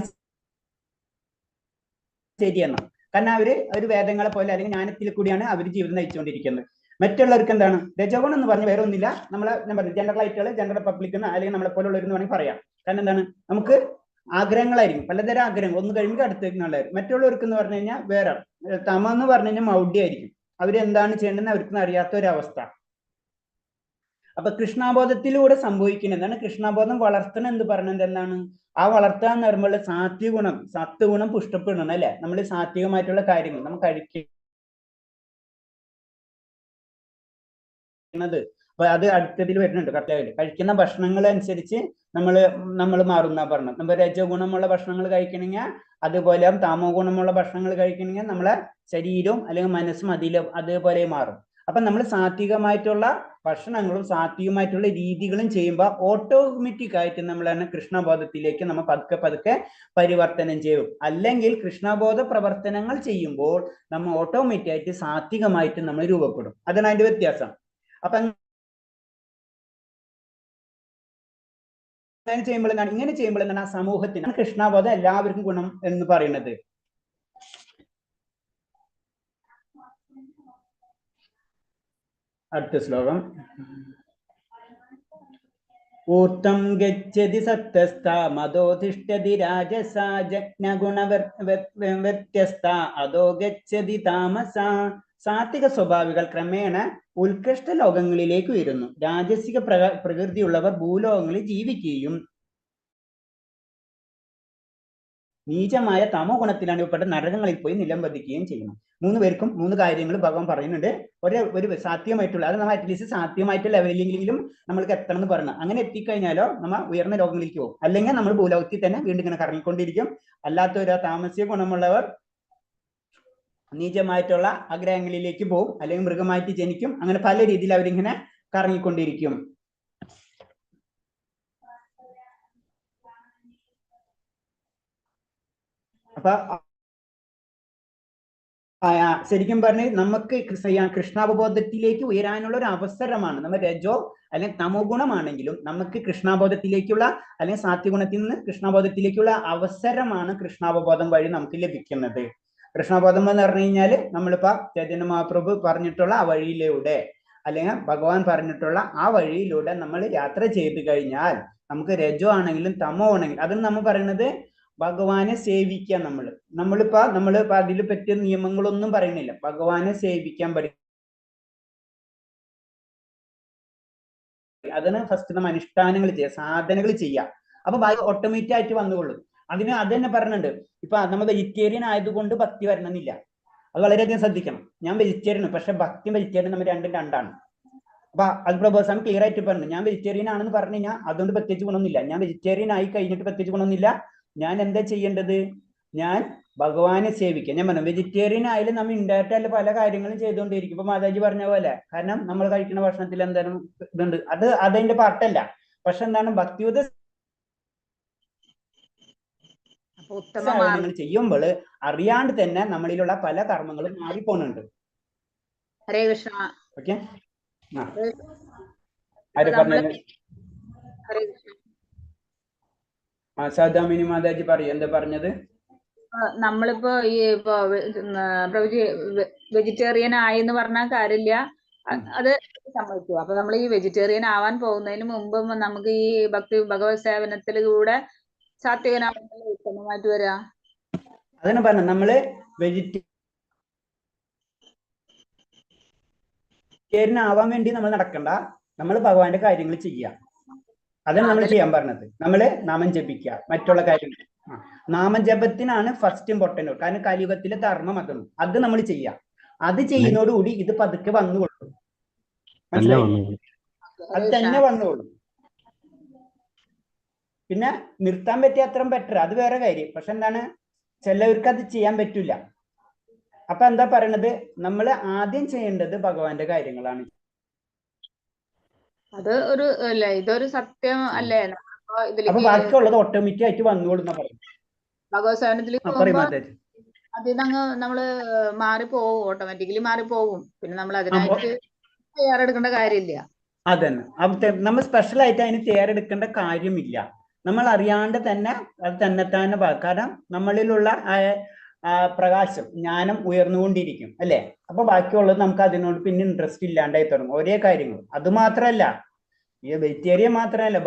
B: ശരിയെന്ന്. കാരണം അവര് വേദങ്ങളെ പോലെ അല്ലെങ്കിൽ ജ്ഞാനത്തിൽ കൂടിയാണ് അവർ ജീവിതം നയിച്ചുകൊണ്ടിരിക്കുന്നത്. മറ്റുള്ളവർക്ക് എന്താണ് രജോഗുണം എന്ന് പറഞ്ഞ് വേറെ ഒന്നില്ല. ഞാൻ പറഞ്ഞു ജനറൽ ആയിട്ടുള്ള ജനറൽ പബ്ലിക് അല്ലെങ്കിൽ നമ്മളെ പോലുള്ളവരെന്ന് വേണമെങ്കിൽ പറയാം. കാരണം എന്താണ്, നമുക്ക് ആഗ്രഹങ്ങളായിരിക്കും, പലതരം ആഗ്രഹങ്ങൾ, ഒന്ന് കഴിയുമ്പോൾ അടുത്തേക്കുള്ളതായിരിക്കും. മറ്റുള്ളവർക്ക് എന്ന് പറഞ്ഞു കഴിഞ്ഞാൽ വേറെ തമ എന്ന് പറഞ്ഞു കഴിഞ്ഞാൽ മൗഢ്യമായിരിക്കും. അവരെന്താണ് ചെയ്യേണ്ടതെന്ന് അവർക്ക് അറിയാത്ത ഒരവസ്ഥ. അപ്പൊ കൃഷ്ണാബോധത്തിലൂടെ സംഭവിക്കുന്നതാണ് കൃഷ്ണാബോധം വളർത്തണം എന്ന് പറയുന്നത് എന്താണ്, ആ വളർത്തുക എന്ന് പറയുമ്പോൾ സാത്വികഗുണം സത്വഗുണം പുഷ്ടപ്പെടണം അല്ലെ. നമ്മൾ സാത്വികമായിട്ടുള്ള കാര്യങ്ങൾ നമ്മൾ കഴിക്കുന്നത്, അപ്പൊ അത് അടുത്തതിൽ വരുന്നുണ്ട്. കർത്താവിൽ കഴിക്കുന്ന ഭക്ഷണങ്ങൾ അനുസരിച്ച് നമ്മൾ മാറുന്ന പറഞ്ഞത്. നമ്മൾ രജോ ഗുണമുള്ള ഭക്ഷണങ്ങൾ കഴിക്കണമെങ്കിൽ അതുപോലെ താമോ ഗുണമുള്ള ഭക്ഷണങ്ങൾ കഴിക്കണമെങ്കിൽ നമ്മളെ ശരീരവും അല്ലെങ്കിൽ മനസ്സും അതേപോലെ മാറും. അപ്പൊ നമ്മൾ സാത്വികമായിട്ടുള്ള ഭക്ഷണങ്ങളും സാത്വികമായിട്ടുള്ള രീതികളും ചെയ്യുമ്പോൾ ഓട്ടോമാറ്റിക് ആയിട്ട് നമ്മളാണ് കൃഷ്ണബോധത്തിലേക്ക് നമ്മൾ പതുക്കെ പരിവർത്തനം ചെയ്യും. അല്ലെങ്കിൽ കൃഷ്ണബോധ പ്രവർത്തനങ്ങൾ ചെയ്യുമ്പോൾ നമ്മൾ ഓട്ടോമാറ്റിക് ആയിട്ട് സാത്വികമായിട്ട് നമ്മൾ രൂപപ്പെടും. അതാണ് അതിന്റെ വ്യത്യാസം. അപ്പൊ ഇങ്ങനെ ചെയ്യുമ്പോൾ എന്താണ് ആ സമൂഹത്തിന് കൃഷ്ണബോധം എല്ലാവർക്കും ഗുണം എന്ന് പറയുന്നത്. അടുത്ത ശ്ലോകം. ഊർത്തം ഗച്ഛതി സത്തസ്ഥ മദോ തിഷ്ഠതി രാജസ ജജ്ഞഗുണ വ്യത്യസ്ത അതോ ഗച്ഛതി താമസ. സാത്വിക സ്വഭാവികൾ ക്രമേണ ഉത്കൃഷ്ട ലോകങ്ങളിലേക്ക് വരുന്നു. രാജസിക പ്രകൃതിയുള്ളവർ ഭൂലോകങ്ങളിൽ ജീവിക്കുകയും നീചമായ തമോ ഗുണത്തിലാണ് ഉൾപ്പെട്ട നരകങ്ങളിൽ പോയി നിലംപതിക്കുകയും ചെയ്യുന്നു. 3 പേർക്കും 3 കാര്യങ്ങൾ ഭഗവാൻ പറയുന്നുണ്ട്. ഒരു സാധ്യമായിട്ടുള്ള അത് നമ്മൾ അറ്റ്ലീസ്റ്റ് സാധ്യമായിട്ടുള്ള ലെവലിലെങ്കിലും നമ്മൾക്ക് എത്തണം എന്ന് പറഞ്ഞു. അങ്ങനെ എത്തിക്കഴിഞ്ഞാലോ നമ്മൾ ഉയർന്ന ലോകങ്ങളിലേക്ക് പോകും. അല്ലെങ്കിൽ നമ്മൾ ഭൂലോകത്തിൽ തന്നെ വീണ്ടും ഇങ്ങനെ കറങ്ങിക്കൊണ്ടിരിക്കും. അല്ലാത്തൊരു താമസിക ഗുണമുള്ളവർ നീചമായിട്ടുള്ള ആഗ്രഹങ്ങളിലേക്ക് പോകും, അല്ലെങ്കിൽ മൃഗമായിട്ട് ജനിക്കും. അങ്ങനെ പല രീതിയിൽ അവരിങ്ങനെ കറങ്ങിക്കൊണ്ടിരിക്കും. അപ്പൊ ശരിക്കും പറഞ്ഞ് നമുക്ക് കൃഷ്ണാവബോധത്തിലേക്ക് ഉയരാനുള്ള ഒരു അവസരമാണ്. നമ്മൾ രജോ അല്ലെങ്കിൽ തമോ ഗുണമാണെങ്കിലും നമുക്ക് കൃഷ്ണാബോധത്തിലേക്കുള്ള അല്ലെങ്കിൽ സാത്വികഗുണത്തിൽ നിന്ന് കൃഷ്ണാബോധത്തിലേക്കുള്ള അവസരമാണ് കൃഷ്ണാവബോധം വഴി നമുക്ക് ലഭിക്കുന്നത്. കൃഷ്ണബോധം എന്ന് പറഞ്ഞു കഴിഞ്ഞാല് നമ്മളിപ്പോ ചൈതന്യ മഹാപ്രഭു പറഞ്ഞിട്ടുള്ള ആ വഴിയിലൂടെ അല്ലെങ്കിൽ ഭഗവാൻ പറഞ്ഞിട്ടുള്ള ആ വഴിയിലൂടെ നമ്മൾ യാത്ര ചെയ്തു കഴിഞ്ഞാൽ നമുക്ക് രജോ ആണെങ്കിലും തമോ ആണെങ്കിലും അത് നമ്മൾ പറയുന്നത് ഭഗവാനെ സേവിക്കാൻ. നമ്മളിപ്പോ അതിൽ പറ്റിയ നിയമങ്ങളൊന്നും പറയുന്നില്ല. ഭഗവാനെ സേവിക്കാൻ പഠിക്കും. അതിന് ഫസ്റ്റ് നമ്മൾ അനുഷ്ഠാനങ്ങൾ ചെയ്യുക, സാധനകൾ ചെയ്യുക. അപ്പൊ ഓട്ടോമാറ്റിക് ആയിട്ട് വന്നുകൊള്ളും. അത് തന്നെ പറഞ്ഞിട്ടുണ്ട്. ഇപ്പൊ നമ്മൾ വെജിറ്റേറിയൻ ആയതുകൊണ്ട് ഭക്തി വരണമെന്നില്ല. അത് വളരെയധികം ശ്രദ്ധിക്കണം. ഞാൻ വെജിറ്റേറിയൻ, പക്ഷെ ഭക്തിയും വെജിറ്റേറിയൻ നമ്മൾ രണ്ടാണ്. അപ്പൊ അത് പ്രഭുസ്വാമി ക്ലിയർ ആയിട്ട് പറഞ്ഞു. ഞാൻ വെജിറ്റേറിയൻ ആണെന്ന് പറഞ്ഞു കഴിഞ്ഞാൽ അതുകൊണ്ട് പ്രത്യേകിച്ച് ഗുണമൊന്നുമില്ല. ഞാൻ വെജിറ്റേറിയൻ ആയി കഴിഞ്ഞിട്ട് പ്രത്യേകിച്ച് ഗുണമൊന്നുമില്ല. ഞാൻ എന്താ ചെയ്യേണ്ടത്? ഞാൻ ഭഗവാനെ സേവിക്കുക. ഞാൻ പറഞ്ഞു വെജിറ്റേറിയൻ ആയാലും നമ്മൾ ഇൻഡയറക്റ്റ് ആയിട്ട് പല കാര്യങ്ങളും ചെയ്തുകൊണ്ടിരിക്കും. ഇപ്പൊ മാതാജി പറഞ്ഞ പോലെ, കാരണം നമ്മൾ കഴിക്കുന്ന ഭക്ഷണത്തിൽ എന്താണ് ഇതുണ്ട്, അതിന്റെ പാർട്ടല്ല. പക്ഷെ എന്താണ് ഭക്തിയുത ചെയ്യുമ്പോൾ അറിയാണ്ട് തന്നെ നമ്മളിലുള്ള പല കർമ്മങ്ങളും മാറിപ്പോണുണ്ട്.
H: ഹരേ കൃഷ്ണ.
B: ഓക്കെ, ആര് പറഞ്ഞു? സൗദാമിനി മാതാജി പറയൂ, എന്താ പറഞ്ഞത്?
I: നമ്മളിപ്പോ ഈ ഇപ്പൊ പ്രഭുജി വെജിറ്റേറിയൻ ആയി എന്ന് പറഞ്ഞാൽ കാര്യമില്ല. അത് സമ്മതിച്ചു. അപ്പൊ നമ്മൾ ഈ വെജിറ്റേറിയൻ ആവാൻ പോകുന്നതിന് മുമ്പ് നമുക്ക് ഈ ഭഗവത് സേവനത്തിലൂടെ സാത്വികനാവുന്നതിൽ ഉത്തമമായിട്ട് വരാ.
B: അതാണ് പറഞ്ഞത്. നമ്മള് വെജിറ്റേറിയൻ ആവാൻ വേണ്ടി നമ്മൾ നടക്കണ്ട, നമ്മൾ ഭഗവാന്റെ കാര്യങ്ങൾ ചെയ്യുക. അതാണ് നമ്മൾ ചെയ്യാൻ പറഞ്ഞത്. നമ്മള് നാമം ജപിക്കുക, മറ്റുള്ള കാര്യങ്ങൾ. നാമജപത്തിനാണ് ഫസ്റ്റ് ഇമ്പോർട്ടന്റ്. കാരണം കലിയുഗത്തിലെ ധർമ്മം അതാണ്. അത് നമ്മൾ ചെയ്യാം. അത് ചെയ്യുന്നതോടുകൂടി ഇത് പതുക്കെ വന്നുകൊള്ളും. മനസ്സിലായി? അത് തന്നെ വന്നുകൊള്ളും. പിന്നെ നിർത്താൻ പറ്റിയ അത്രയും ബെറ്റർ, അത് വേറെ കാര്യം. പക്ഷെ എന്താണ്, ചിലവർക്ക് അത് ചെയ്യാൻ പറ്റില്ല. അപ്പൊ എന്താ പറയണത്, നമ്മൾ ആദ്യം ചെയ്യേണ്ടത് ഭഗവാന്റെ കാര്യങ്ങളാണ്.
I: അത് ഒരു അല്ലേ, ഇതൊരു സത്യം അല്ലേ?
B: അപ്പൊ ബാക്കിയുള്ളത് ഓട്ടോമാറ്റിക് ആയിട്ട് വന്നുകൊള്ളുന്ന പറയുന്നത്.
I: ഭഗവത് സേവനത്തിലേക്ക് പോകുമ്പോ അതിനങ്ങ് നമ്മള് മാറിപ്പോവും, ഓട്ടോമാറ്റിക്കലി മാറിപ്പോവും. പിന്നെ നമ്മൾ അതിനായിട്ട് തയ്യാറെടുക്കേണ്ട കാര്യമില്ല.
B: അതന്നെ, നമ്മൾ സ്പെഷ്യൽ ആയിട്ട് അതിന് തയ്യാറെടുക്കേണ്ട കാര്യമില്ല. നമ്മൾ അറിയാണ്ട് തന്നെ അത് തന്നെത്താനെ. കാരണം നമ്മളിലുള്ള പ്രകാശം, ജ്ഞാനം ഉയർന്നുകൊണ്ടിരിക്കും അല്ലെ. അപ്പൊ ബാക്കിയുള്ളത് നമുക്ക് അതിനോട് പിന്നെ ഇൻട്രസ്റ്റ് ഇല്ലാണ്ടായി തുടങ്ങും. ഒരേ കാര്യങ്ങൾ. അത് മാത്രല്ല, ഈ വെജിറ്റേറിയൻ മാത്രമല്ല,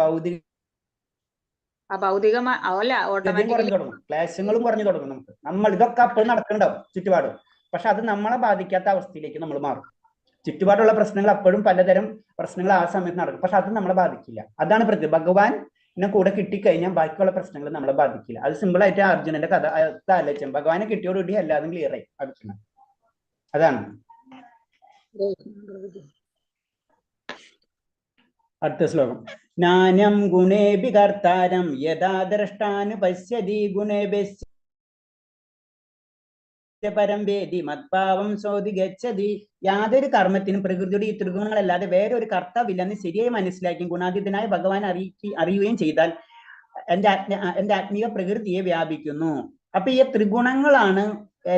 B: കുറഞ്ഞു തുടങ്ങും, ക്ലേശങ്ങളും കുറഞ്ഞു തുടങ്ങും. നമ്മൾ ഇതൊക്കെ അപ്പോഴും നടക്കണ്ടാവും ചുറ്റുപാടും. പക്ഷെ അത് നമ്മളെ ബാധിക്കാത്ത അവസ്ഥയിലേക്ക് നമ്മൾ മാറും. ചുറ്റുപാടുള്ള പ്രശ്നങ്ങൾ അപ്പോഴും പലതരം പ്രശ്നങ്ങൾ ആ സമയത്ത് നടക്കും. പക്ഷെ അത് നമ്മളെ ബാധിക്കില്ല. അതാണ് ഭഗവാൻ കൂടെ കിട്ടിക്കഴിഞ്ഞാൽ ബാക്കിയുള്ള പ്രശ്നങ്ങൾ നമ്മളെ ബാധിക്കില്ല. അത് സിമ്പിൾ ആയിട്ട് അർജുനന്റെ കഥ ആലോചിച്ചാൽ ഭഗവാനെ കിട്ടിയോടുകൂടി എല്ലാതും ക്ലിയർ ആയി അർജുനൻ. അതാണ്. അടുത്ത ശ്ലോകം. നാനം ഗുണേഭി കർത്താരം യഥാ ദ്രഷ്ടാന് പശ്യതി ഗുണേഭ്യശ്ച പരം വേദി മദ്ഭാവം സോതി ഗച്ഛതി. യാതൊരു കർമ്മത്തിനും പ്രകൃതിയുടെ ഈ ത്രിഗുണങ്ങളല്ലാതെ വേറെ ഒരു കർത്താവില്ലെന്ന് ശരിയായി മനസ്സിലാക്കി ഗുണാതീതനായ ഭഗവാൻ അറിയുകയും ചെയ്താൽ എന്റെ ആത്മീയ പ്രകൃതിയെ വ്യാപിക്കുന്നു. അപ്പൊ ഈ ത്രിഗുണങ്ങളാണ്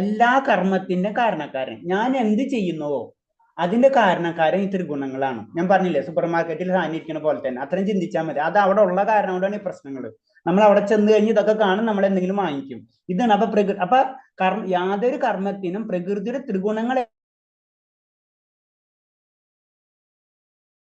B: എല്ലാ കർമ്മത്തിന്റെ കാരണക്കാരൻ. ഞാൻ എന്ത് ചെയ്യുന്നുവോ അതിന്റെ കാരണക്കാരൻ ഈ ത്രിഗുണങ്ങളാണ്. ഞാൻ പറഞ്ഞില്ലേ, സൂപ്പർ മാർക്കറ്റിൽ സാധനം പോലെ തന്നെ. അത്രയും ചിന്തിച്ചാൽ മതി. അത് അവിടെ ഉള്ള കാരണം കൊണ്ടാണ് ഈ പ്രശ്നങ്ങൾ. നമ്മൾ അവിടെ ചെന്ന് കഴിഞ്ഞ് ഇതൊക്കെ കാണും, നമ്മൾ എന്തെങ്കിലും വാങ്ങിക്കും. ഇതാണ്. അപ്പൊ യാതൊരു കർമ്മത്തിനും പ്രകൃതിയുടെ ത്രിഗുണങ്ങളെ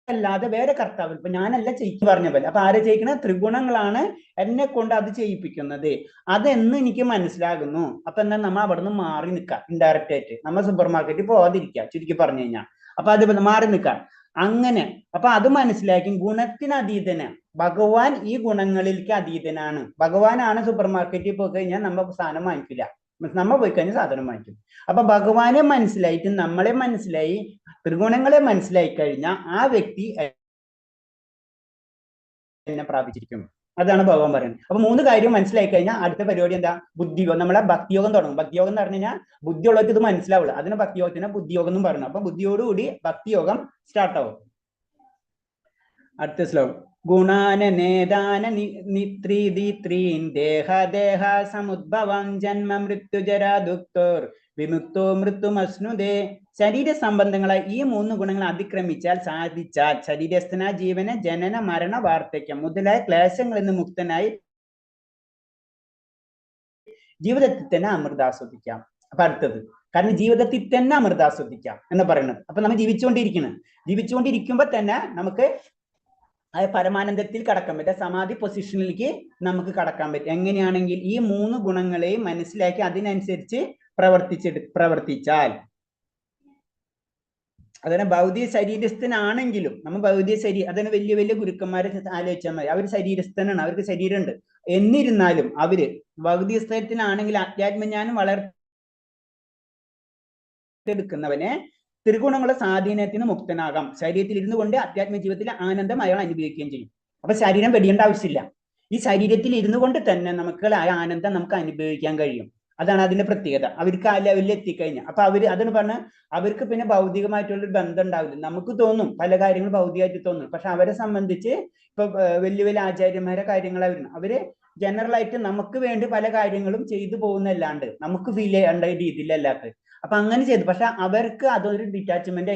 B: അല്ലാതെ വേറെ കർത്താവ്. ഇപ്പൊ ഞാനല്ല ചെയ്യിച്ചു പറഞ്ഞ പോലെ. അപ്പൊ ആരെ ചെയ്യിക്കണ? ത്രിഗുണങ്ങളാണ് എന്നെ കൊണ്ട് അത് ചെയ്യിപ്പിക്കുന്നത്. അതെന്ന് എനിക്ക് മനസ്സിലാകുന്നു. അപ്പൊ എന്താ, നമ്മൾ അവിടെ നിന്ന് മാറി നിൽക്കാം. ഇൻഡയറക്റ്റ് ആയിട്ട് നമ്മൾ സൂപ്പർ മാർക്കറ്റിൽ പോവാതിരിക്കുക, ചുരുക്കി പറഞ്ഞു കഴിഞ്ഞാൽ. അപ്പൊ അത് മാറി നിൽക്കാം. അങ്ങനെ അപ്പൊ അത് മനസ്സിലാക്കി ഗുണത്തിന് അതീതന് ഭഗവാൻ ഈ ഗുണങ്ങളിലേക്ക് അതീതനാണ്. ഭഗവാനാണ് സൂപ്പർ മാർക്കറ്റിൽ പോയി കഴിഞ്ഞാൽ നമ്മൾ സാധനം വാങ്ങിക്കില്ല, നമ്മൾ പോയി കഴിഞ്ഞാൽ സാധനം വാങ്ങിക്കും. അപ്പൊ ഭഗവാനെ മനസ്സിലായിട്ട് നമ്മളെ മനസ്സിലായി ത്രിഗുണങ്ങളെ മനസ്സിലായി കഴിഞ്ഞാൽ ആ വ്യക്തി എന്നെ പ്രാപിച്ചിരിക്കും. അതാണ് ഭഗവാൻ പറയുന്നത്. അപ്പൊ 3 കാര്യം മനസ്സിലായി കഴിഞ്ഞാൽ അടുത്ത പരിപാടി എന്താ? ബുദ്ധിയോഗം. നമ്മളെ ഭക്തിയോഗം തുടങ്ങും. ഭക്തിയോഗം എന്ന് പറഞ്ഞു കഴിഞ്ഞാൽ ബുദ്ധിയുള്ളവർക്ക് ഇത് മനസ്സിലാവുള്ളൂ. അതിന് ഭക്തിയോഗത്തിന് ബുദ്ധിയോഗം എന്നും പറഞ്ഞു. അപ്പൊ ബുദ്ധിയോടുകൂടി ഭക്തിയോഗം സ്റ്റാർട്ട് ആവും. അടുത്ത ശ്ലോകം. ഗുണാനേദാന നിത്രീൻ ദേഹ സമുദ്ഭവം ജന്മ മൃത്യുജരാ ദുഃഖോർ വിമുക്തോ മൃത്യുമശ്നുതേ. ശരീര സംബന്ധങ്ങളായി ഈ 3 ഗുണങ്ങൾ അതിക്രമിച്ചാൽ സാധിച്ചാൽ ശരീരസ്ഥന ജീവന ജനന മരണ വാർദ്ധക്യം മുതലായ ക്ലേശങ്ങളിൽ നിന്ന് മുക്തനായി ജീവിതത്തിൽ തന്നെ അമൃതാസ്വദിക്കാം. അപ്പൊ അടുത്തത്, കാരണം ജീവിതത്തിൽ തന്നെ അമൃതാസ്വദിക്കാം എന്ന് പറയുന്നത്. അപ്പൊ നമ്മൾ ജീവിച്ചുകൊണ്ടിരിക്കുമ്പോ തന്നെ നമുക്ക് പരമാനന്ദത്തിൽ കടക്കാൻ പറ്റും. സമാധി പൊസിഷനിലേക്ക് നമുക്ക് കടക്കാൻ പറ്റും. എങ്ങനെയാണെങ്കിൽ ഈ 3 ഗുണങ്ങളെയും മനസ്സിലാക്കി അതിനനുസരിച്ച് പ്രവർത്തിച്ചാൽ. അതിനെ ഭൗതിക ശരീരസ്ഥനാണെങ്കിലും നമ്മൾ ഭൗതിക അതിന് വലിയ വലിയ ഗുരുക്കന്മാരെ ആലോചിച്ചാൽ മതി. അവർ ശരീരസ്ഥനാണ്, അവർക്ക് ശരീരമുണ്ട്. എന്നിരുന്നാലും അവര് ഭൗതിക സ്ഥലത്തിനാണെങ്കിൽ അധ്യാത്മജ്ഞാനം വളർത്തെടുക്കുന്നവനെ ത്രിഗുണങ്ങളുടെ സ്വാധീനത്തിന് മുക്തനാകാം. ശരീരത്തിൽ ഇരുന്നു കൊണ്ട് അധ്യാത്മ ജീവിതത്തിൽ ആനന്ദം അയാൾ അനുഭവിക്കുകയും ചെയ്യും. അപ്പൊ ശരീരം വെടിയേണ്ട ആവശ്യമില്ല. ഈ ശരീരത്തിൽ ഇരുന്നു കൊണ്ട് തന്നെ നമുക്ക് ആ ആനന്ദം നമുക്ക് അനുഭവിക്കാൻ കഴിയും. അതാണ് അതിന്റെ പ്രത്യേകത. അവർക്ക് ആ ലെവലിൽ എത്തിക്കഴിഞ്ഞാൽ അപ്പൊ അതിന് പറഞ്ഞ അവർക്ക് പിന്നെ ഭൗതികമായിട്ടുള്ളൊരു ബന്ധം ഉണ്ടാവില്ല. നമുക്ക് തോന്നും പല കാര്യങ്ങളും ഭൗതികമായിട്ട് തോന്നും. പക്ഷെ അവരെ സംബന്ധിച്ച് ഇപ്പൊ വലിയ വലിയ ആചാര്യന്മാരെ കാര്യങ്ങളായിരുന്നു. അവര് ജനറൽ ആയിട്ട് നമുക്ക് വേണ്ടി പല കാര്യങ്ങളും ചെയ്തു പോകുന്നല്ലാണ്ട് നമുക്ക് ഫീൽ ചെയ്യേണ്ട രീതിയിലല്ലാത്ത. അപ്പൊ അങ്ങനെ ചെയ്തു. പക്ഷെ അവർക്ക് അതൊരു ഡിറ്റാച്ച്മെന്റ്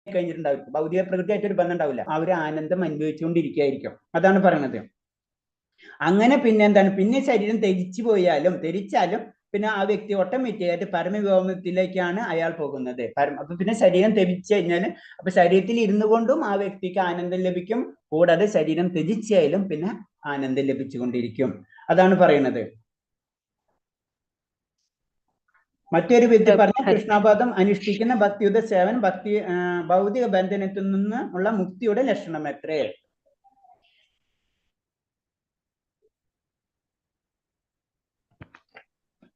B: കഴിഞ്ഞിട്ടുണ്ടാവും. ഭൗതിക പ്രകൃതിയായിട്ട് ഒരു ബന്ധം ഉണ്ടാവില്ല. അവർ ആനന്ദം അനുഭവിച്ചുകൊണ്ടിരിക്കുകയായിരിക്കും. അതാണ് പറയുന്നത്. അങ്ങനെ പിന്നെ എന്താണ്, പിന്നെ ശരീരം ധരിച്ചാലും പിന്നെ ആ വ്യക്തി ഓട്ടോമാറ്റിക്കായിട്ട് പരമവ്യോമത്തിലേക്കാണ് അയാൾ പോകുന്നത്. അപ്പൊ പിന്നെ ശരീരം ത്യജിച്ചു കഴിഞ്ഞാൽ അപ്പൊ ശരീരത്തിൽ ഇരുന്നു കൊണ്ടും ആ വ്യക്തിക്ക് ആനന്ദം ലഭിക്കും, കൂടാതെ ശരീരം ത്യജിച്ചായാലും പിന്നെ ആനന്ദം ലഭിച്ചുകൊണ്ടിരിക്കും. അതാണ് പറയുന്നത്. മറ്റൊരു വിദ്യ പറഞ്ഞ കൃഷ്ണപാദം അനുഷ്ഠിക്കുന്ന ഭക്തിയുത സേവൻ ഭൗതിക ബന്ധനത്തിൽ നിന്ന് ഉള്ള മുക്തിയുടെ ലക്ഷണം എത്രേ?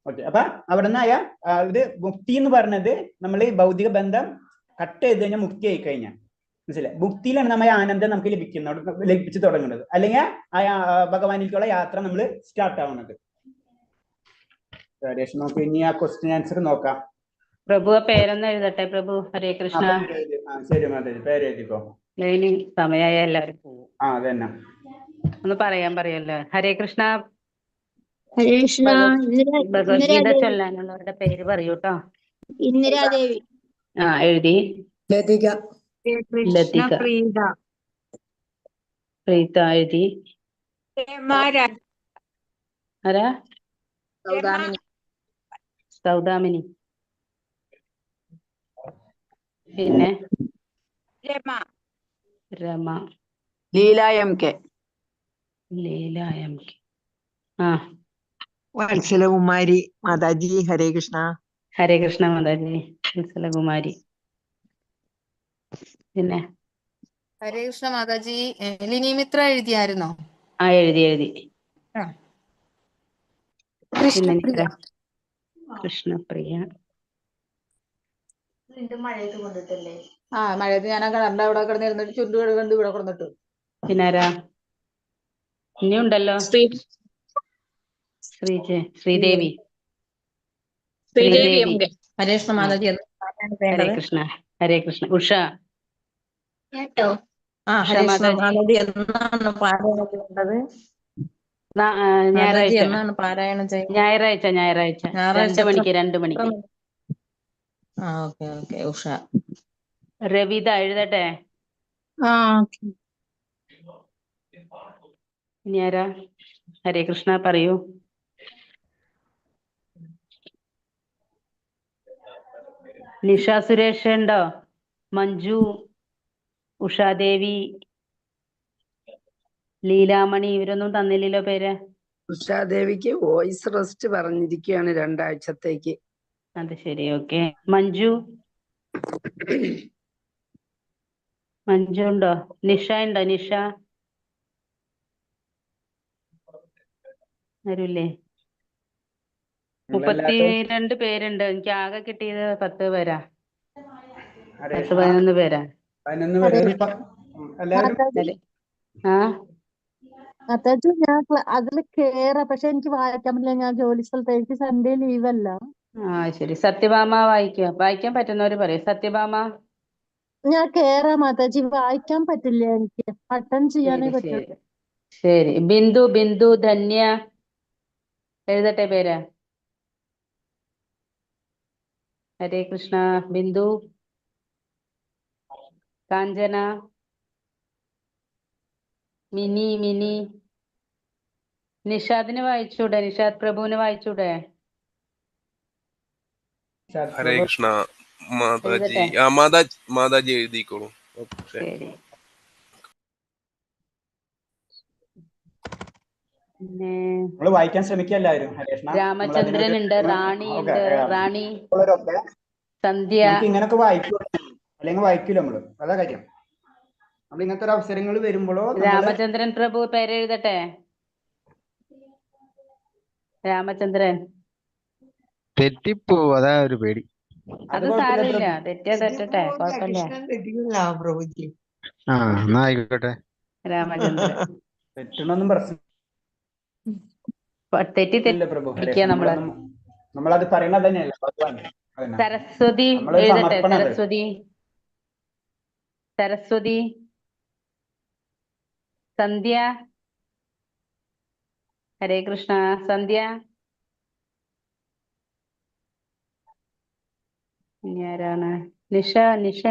B: ഓക്കെ, അപ്പൊ അവിടെ നിന്ന് ഇത് മുക്തി എന്ന് പറഞ്ഞത് നമ്മൾ ഈ ഭൗതിക ബന്ധം കട്ട് ചെയ്ത് കഴിഞ്ഞാൽ മുക്തി ആയി കഴിഞ്ഞാൽ മനസ്സിലായി. മുക്തിയിലാണ് നമ്മൾ ആനന്ദം നമുക്ക് ലഭിച്ചു തുടങ്ങുന്നത്, അല്ലെങ്കിൽ ഭഗവാനിലേക്കുള്ള യാത്ര നമ്മൾ സ്റ്റാർട്ട് ആവുന്നത്. നമുക്ക് ഇനി ആ ക്വസ്റ്റ്യൻ ആൻസർ നോക്കാം.
J: പ്രഭു പേരൊന്ന് എഴുതട്ടെ. പ്രഭു ഹരേ കൃഷ്ണ.
B: ശരി മാതാജി, പേര് എഴുതിക്കോ.
J: ഇനി സമയമായ എല്ലാവരും പോകും.
B: അതന്നെ
J: ഒന്ന് പറയല്ലോ. ഹരേ കൃഷ്ണ.
D: ഹരേ കൃഷ്ണ.
J: ഭഗവത്ഗീത ചൊല്ലാനുള്ളവരുടെ പേര് പറയൂട്ടോ.
D: ഇന്ദിരാദേവി.
J: എഴുതി.
D: ലതിക.
J: ലതിക. പ്രീത എഴുതി. ആരാ? സൗദാമിനി. പിന്നെ രമ.
G: Leela M K. വത്സലകുമാരി മാതാജി. ഹരേ കൃഷ്ണ.
J: ഹരേ കൃഷ്ണ മാതാജി. വത്സലകുമാരി. പിന്നെ
C: ഹരേ കൃഷ്ണ മാതാജി. ലിനി മിത്ര എഴുതിയായിരുന്നോ?
J: എഴുതി.
C: കൃഷ്ണപ്രിയ.
J: കൃഷ്ണപ്രിയ.
I: മഴയത്ത് കൊണ്ടിട്ടല്ലേ? മഴയത്ത് ഞാൻ കണ്ട അവിടെ കിടന്നിരുന്നിട്ട് ചുണ്ടു കിടന്ന് ഇവിടെ കിടന്നിട്ടു.
J: പിന്നാരാ ഇനിയുണ്ടല്ലോ? ശ്രീദേവി.
I: ഹരേ കൃഷ്ണ മാതാജി.
J: ഹരേ കൃഷ്ണ. ഹരേ കൃഷ്ണ. ഉഷ.
I: ഹരേ കൃഷ്ണ മാതാജി. എന്നാണ് പാരായണം ചെയ്യേണ്ടത്?
J: ഞായറാഴ്ച.
I: എന്നാണ് പാരായണം ചെയ്യുന്നത്?
J: ഞായറാഴ്ച 2 മണിക്ക്.
I: ഓക്കെ. ഉഷ.
J: രവിത എഴുതട്ടെ. ഇനി ആരാ? ഹരേ കൃഷ്ണ പറയൂ. നിഷ സുരേഷ് ഉണ്ടോ? മഞ്ജു, ഉഷാദേവി, ലീലാമണി, ഇവരൊന്നും തന്നില്ലല്ലോ പേര്.
G: ഉഷാദേവിക്ക് വോയിസ് റെസ്റ്റ് പറഞ്ഞിരിക്കുകയാണ് 2 ആഴ്ചത്തേക്ക്.
J: അത് ശരി, ഓക്കെ. മഞ്ജു ഉണ്ടോ? നിഷ ഉണ്ടോ? നിഷ ആരുല്ലേ? 32 പേരുണ്ട്. എനിക്ക് ആകെ കിട്ടിയത് 10 പേരാ. 10-11 പേരാ.
D: മാതാജി ഞാൻ അതിൽ കേറാ, പക്ഷെ എനിക്ക് വായിക്കാൻ പറ്റില്ല. ഞാൻ ജോലി സ്ഥലത്ത്, എനിക്ക് സൺഡേ ലീവല്ല.
J: ശരി. സത്യഭാമ വായിക്കാൻ പറ്റുന്നവര് പറയും. സത്യഭാമ.
D: ഞാൻ കേറാ മാതാജി, വായിക്കാൻ പറ്റില്ല എനിക്ക്. അറ്റൻ ചെയ്യാനേ പറ്റുള്ളൂ.
J: ശരി. ബിന്ദു, ധന്യ എഴുതട്ടെ പേര്. ഹരേ കൃഷ്ണ. ബിന്ദു. കാഞ്ചന. മിനി. നിഷാദിന് വായിച്ചൂടെ? നിഷാദ് പ്രഭുവിന് വായിച്ചൂടെ?
F: ഹരേ കൃഷ്ണ മാതാജി. മാതാജി എഴുതിക്കോളൂ.
J: ശരി.
B: പിന്നെ വായിക്കാൻ ശ്രമിക്കല്ലായിരുന്നു.
J: രാമചന്ദ്രൻ ഉണ്ട്, റാണി ഉണ്ട്. റാണി, സന്ധ്യ.
B: ഇങ്ങനൊക്കെ വായിക്കൂ, അല്ലെങ്കിൽ വായിക്കൂല നമ്മള്. അതാ കാര്യം. നമ്മൾ ഇങ്ങനത്തെ ഒരു അവസരങ്ങൾ വരുമ്പോഴോ.
J: രാമചന്ദ്രൻ പ്രഭു പേരെഴുതട്ടെ. രാമചന്ദ്രൻ.
E: തെറ്റിപ്പോ, അതാ ഒരു പേടി.
J: അത് സാരമില്ല, തെറ്റട്ടെ, കുഴപ്പമില്ല.
E: എന്നാ ആയിക്കോട്ടെ.
J: രാമചന്ദ്രൻ
B: തെറ്റണൊന്നും പ്രശ്നം നമ്മളത് പറയണത് തന്നെയല്ല.
J: സരസ്വതി എഴുതട്ടെ. സരസ്വതി. സന്ധ്യ. ഹരേ കൃഷ്ണ. സന്ധ്യ. ഇനി ആരാണ്? നിഷ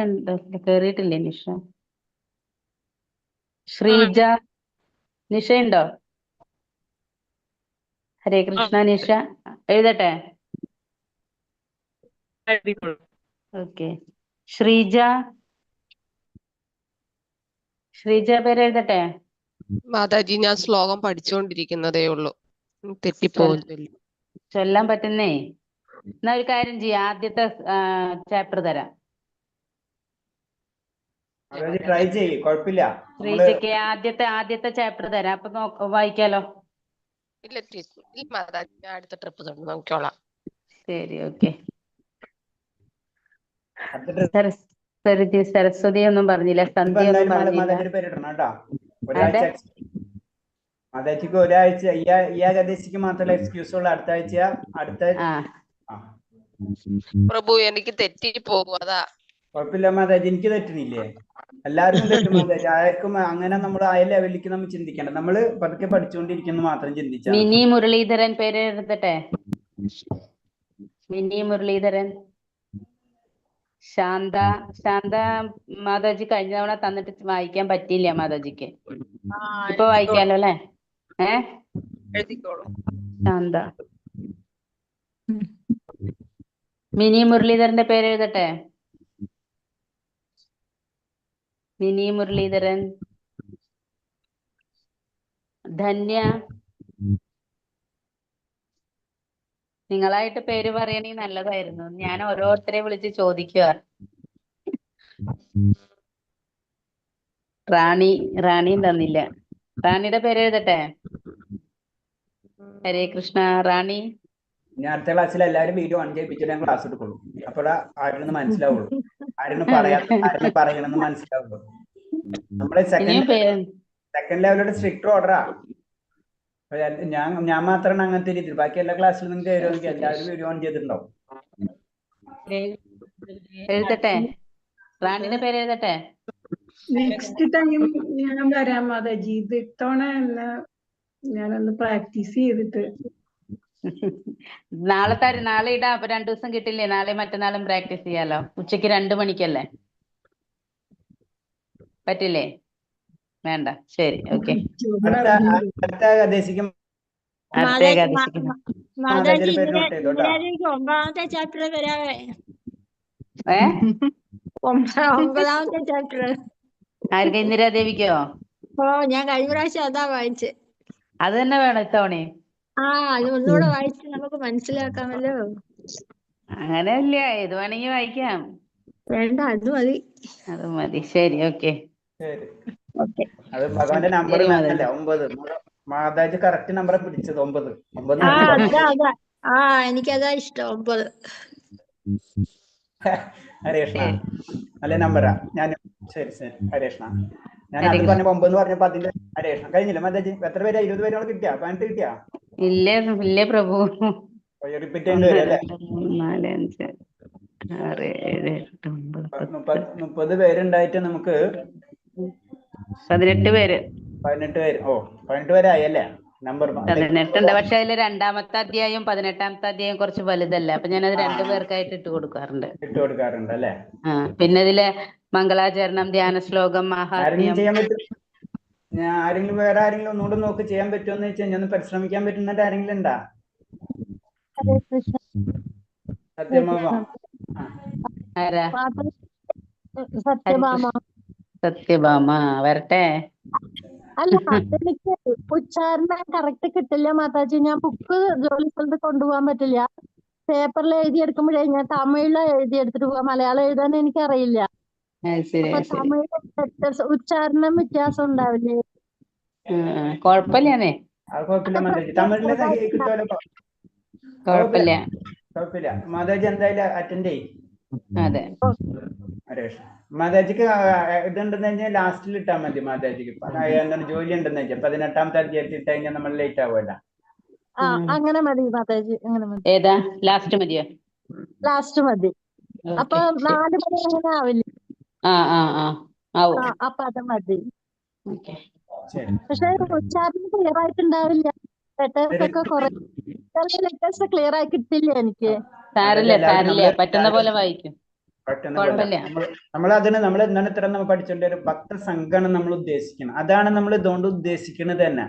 J: ഉണ്ടോ? കേറിയിട്ടില്ലേ നിഷ? ശ്രീജ. നിഷ ഉണ്ടോ? ഹരേ കൃഷ്ണ നിഷ എഴുതട്ടെ. ഓക്കെ. ശ്രീജ ശ്രീജ പേര് എഴുതട്ടെ.
K: മാതാജി ഞാൻ ശ്ലോകം പഠിച്ചുകൊണ്ടിരിക്കുന്നതേ ഉള്ളൂ, തെറ്റിപ്പോകുന്നില്ല.
J: ചൊല്ലാൻ പറ്റുന്നേ. എന്നാ ഒരു കാര്യം ചെയ്യാം, ആദ്യത്തെ ചാപ്റ്റർ തരാം.
B: ട്രൈ ചെയ്യ്, കുഴപ്പമില്ല.
J: ശ്രീജയ്ക്ക് ആദ്യത്തെ ചാപ്റ്റർ തരാം, അപ്പൊ വായിക്കാലോ.
K: ഇല്ല മാതാജി, ഞാൻ അടുത്ത ട്രിപ്പ് തൊട്ട് നോക്കിക്കോളാം.
J: ശരി, ഓക്കെ. സരസ്വതി ഒന്നും പറഞ്ഞില്ല, സന്ധ്യ ഒന്നും പറഞ്ഞില്ല.
B: മാതാജിക്ക് ഒരാഴ്ച ഈ ഏകാദശിക്ക് മാത്രമല്ല എക്സ്ക്യൂസ് ഉള്ളു. അടുത്ത
K: പ്രഭു എനിക്ക് തെറ്റി പോകും, അതാ.
B: കുഴപ്പമില്ല മാതാജി, എനിക്ക് തെറ്റണില്ലേ? എല്ലാവർക്കും തെറ്റും മാതാജി. ആർക്കും അങ്ങനെ നമ്മൾ ആ ലെവലിലേക്ക് നമ്മൾ ചിന്തിക്കണം. നമ്മള് പതുക്കെ പഠിച്ചുകൊണ്ടിരിക്കുന്നു മാത്രം ചിന്തിച്ചാൽ.
J: മിനി മുരളീധരൻ പേര് എഴുതട്ടെ. മിനി മുരളീധരൻ. ശാന്ത മാതാജി കഴിഞ്ഞ തവണ തന്നിട്ട് വായിക്കാൻ പറ്റിയില്ല മാതാജിക്ക്. ഇപ്പൊ വായിക്കാലോ അല്ലെ? ശാന്ത. മിനി മുരളീധരന്റെ പേര് എഴുതട്ടെ. മിനി മുരളീധരൻ. ധന്യ. നിങ്ങളായിട്ട് പേര് പറയണെങ്കിൽ നല്ലതായിരുന്നു. ഞാൻ ഓരോരുത്തരെ വിളിച്ച് ചോദിക്കുക. റാണിയും തന്നില്ല. റാണിയുടെ പേര് എഴുതട്ടെ. ഹരേ കൃഷ്ണ. റാണി.
B: ഞാൻ അടുത്ത ക്ലാസ്സിൽ എല്ലാവരും വീഡിയോ ഓൺ ചെയ്യിപ്പിച്ചിട്ട് ഞാൻ ക്ലാസ് എടുക്കുള്ളൂ. അപ്പോഴാ ആരെന്ന് മനസ്സിലാവുള്ളൂ, ആരെന്ന് പറയണമെന്ന് മനസ്സിലാവുള്ളൂ. നമ്മള് സെക്കൻഡ് ലെവലോട് സ്ട്രിക്റ്റ് ഓർഡറാ. ഞാൻ മാത്രമാണ് അങ്ങനത്തെ രീതിയിൽ. ബാക്കി എല്ലാ ക്ലാസ്സിലും നിങ്ങൾക്ക് കയറുമെങ്കിൽ എല്ലാവരും വീഡിയോ ഓൺ ചെയ്തിട്ടുണ്ടാവും.
J: എഴുതട്ടെ. റാണിയുടെ പേര് എഴുതട്ടെ.
A: നെക്സ്റ്റ് ടൈം ഞാൻ വരാം മാതാജി. ഇത് ഇത്തവണ ഞാനൊന്ന് പ്രാക്ടീസ് ചെയ്തിട്ട്.
J: നാളെ ഇടാം. അപ്പൊ 2 ദിവസം കിട്ടില്ലേ? നാളെ മറ്റന്നാളും പ്രാക്ടീസ് ചെയ്യാലോ. ഉച്ചക്ക് 2 മണിക്കല്ലേ? പറ്റില്ലേ? വേണ്ട. ശരി, ഓക്കെ.
A: അടുത്ത ഏകാദശിക്ക്
L: 9ാമത്തെ ചാപ്റ്റർ വരാവേ. 9ാമത്തെ ചാപ്റ്റർ.
J: ആർക്ക്? ഇന്ദിരാദേവിക്കോ?
L: ഞാൻ കഴിഞ്ഞ പ്രാവശ്യം അതാ വായിച്ചേ.
J: അത് തന്നെ വേണം ഇത്തവണ.
L: അത് ഒന്നുകൂടെ വായിച്ച് നമുക്ക് മനസ്സിലാക്കാമല്ലോ.
J: അങ്ങനെയല്ല, ഏത് വേണമെങ്കിൽ വായിക്കാം.
L: വേണ്ട, അത് മതി.
J: ശരി, ഓക്കെ.
B: അത് ഭഗവാന്റെ നമ്പർ 9. മാതാജി കറക്റ്റ് നമ്പറെ പിടിച്ചത് 9.
L: എനിക്കതാ ഇഷ്ടം, 9.
B: ഹരേഷ്ണ നല്ല നമ്പറാ. ശരി ഹരേഷ്ണ. ഞാൻ അത് പറഞ്ഞപ്പോ 9 പറഞ്ഞപ്പോ അതിന്റെ ഹരേഷ്ണ കഴിഞ്ഞില്ല മാതാജി. എത്ര പേരാ? 20 പേരോട് കിട്ടിയാ? 18 കിട്ടിയാ?
J: ഇല്ല പ്രഭു.
B: റിപ്പീറ്റ് ചെയ്യേണ്ടി വരും അല്ലേ?
J: 4, 5, 6, 7, 8, 9,
B: 30 പേരുണ്ടായിട്ട് നമുക്ക്
J: 18 പേര്.
B: 18 പേര്. 18 പേരായി അല്ലേ? നമ്പർ
J: 18 ഉണ്ട്. പക്ഷെ അതില് 2ാമത്തെ അധ്യായം 18ാമത്തെ അധ്യായം കുറച്ച് വലുതല്ല. അപ്പൊ ഞാനത് 2 പേർക്കായിട്ട് ഇട്ട് കൊടുക്കാറുണ്ട്
B: അല്ലേ?
J: പിന്നെ ഇതില് മംഗളാചരണം, ധ്യാന ശ്ലോകം,
B: ആരെങ്കിലും ചെയ്യാൻ പറ്റും? വേറെ ആരെങ്കിലും ഒന്നുകൂടെ നോക്ക് ചെയ്യാൻ പറ്റുമെന്ന് വെച്ചാൽ ഞാൻ പരിശ്രമിക്കാൻ പറ്റുന്നിട്ട് ആരെങ്കിലും ഉണ്ടാ?
J: സത്യഭാമ വരട്ടെ.
D: അല്ല, അതെനിക്ക് ഉച്ചാരണം കറക്റ്റ് കിട്ടില്ല മാതാജി. ഞാൻ ബുക്ക് ജോലി സ്ഥലത്ത് കൊണ്ടുപോകാൻ പറ്റില്ല. പേപ്പറിൽ എഴുതിയെടുക്കുമ്പോഴേ ഞാൻ തമിഴില് എഴുതിയെടുത്തിട്ട് പോവാ. മലയാളം എഴുതാൻ എനിക്കറിയില്ല. അപ്പൊ തമിഴ് ഉച്ചാരണം വ്യത്യാസം ഉണ്ടാവില്ലേ?
J: കൊഴപ്പില്ലേ?
B: കുഴപ്പമില്ല മാതാജി. എന്തായാലും അറ്റൻഡ് ചെയ്യും.
J: അതെ.
B: മാതാജിക്ക് ഇതുണ്ടെന്ന് കഴിഞ്ഞാൽ ലാസ്റ്റിൽ ഇട്ടാൽ മതി. മാതാജിക്ക് എന്താണ് ജോലി ഉണ്ടെന്ന് വെച്ചാൽ 18ാമത്തെ അധ്യായത്തിൽ ഇട്ട് കഴിഞ്ഞാൽ നമ്മൾ ലേറ്റ് ആവുമല്ല.
D: അങ്ങനെ മതി മാതാജി, അങ്ങനെ മതി.
J: ഏതാ ലാസ്റ്റ് മതിയോ?
D: ലാസ്റ്റ് മതി. അപ്പൊ 4 മണി അങ്ങനെ ആവില്ല? അപ്പൊ അത് മതി. പക്ഷെ ഉച്ചാരണം ക്ലിയർ ആയിട്ടുണ്ടാവില്ല. ലെറ്റേഴ്സ് ഒക്കെ കുറെ ലെറ്റേഴ്സ് ക്ലിയർ ആയി കിട്ടില്ല എനിക്ക്.
J: സാരില്ല, പറ്റുന്ന പോലെ വായിക്കും.
B: നമ്മൾ എന്താണ് ഇത്ര നമ്മൾ പഠിച്ചോണ്ട് ഒരു ഭക്ത സംഘമാണ് നമ്മൾ ഉദ്ദേശിക്കുന്നത്. അതാണ് നമ്മൾ ഇതുകൊണ്ട് ഉദ്ദേശിക്കുന്നത് തന്നെ.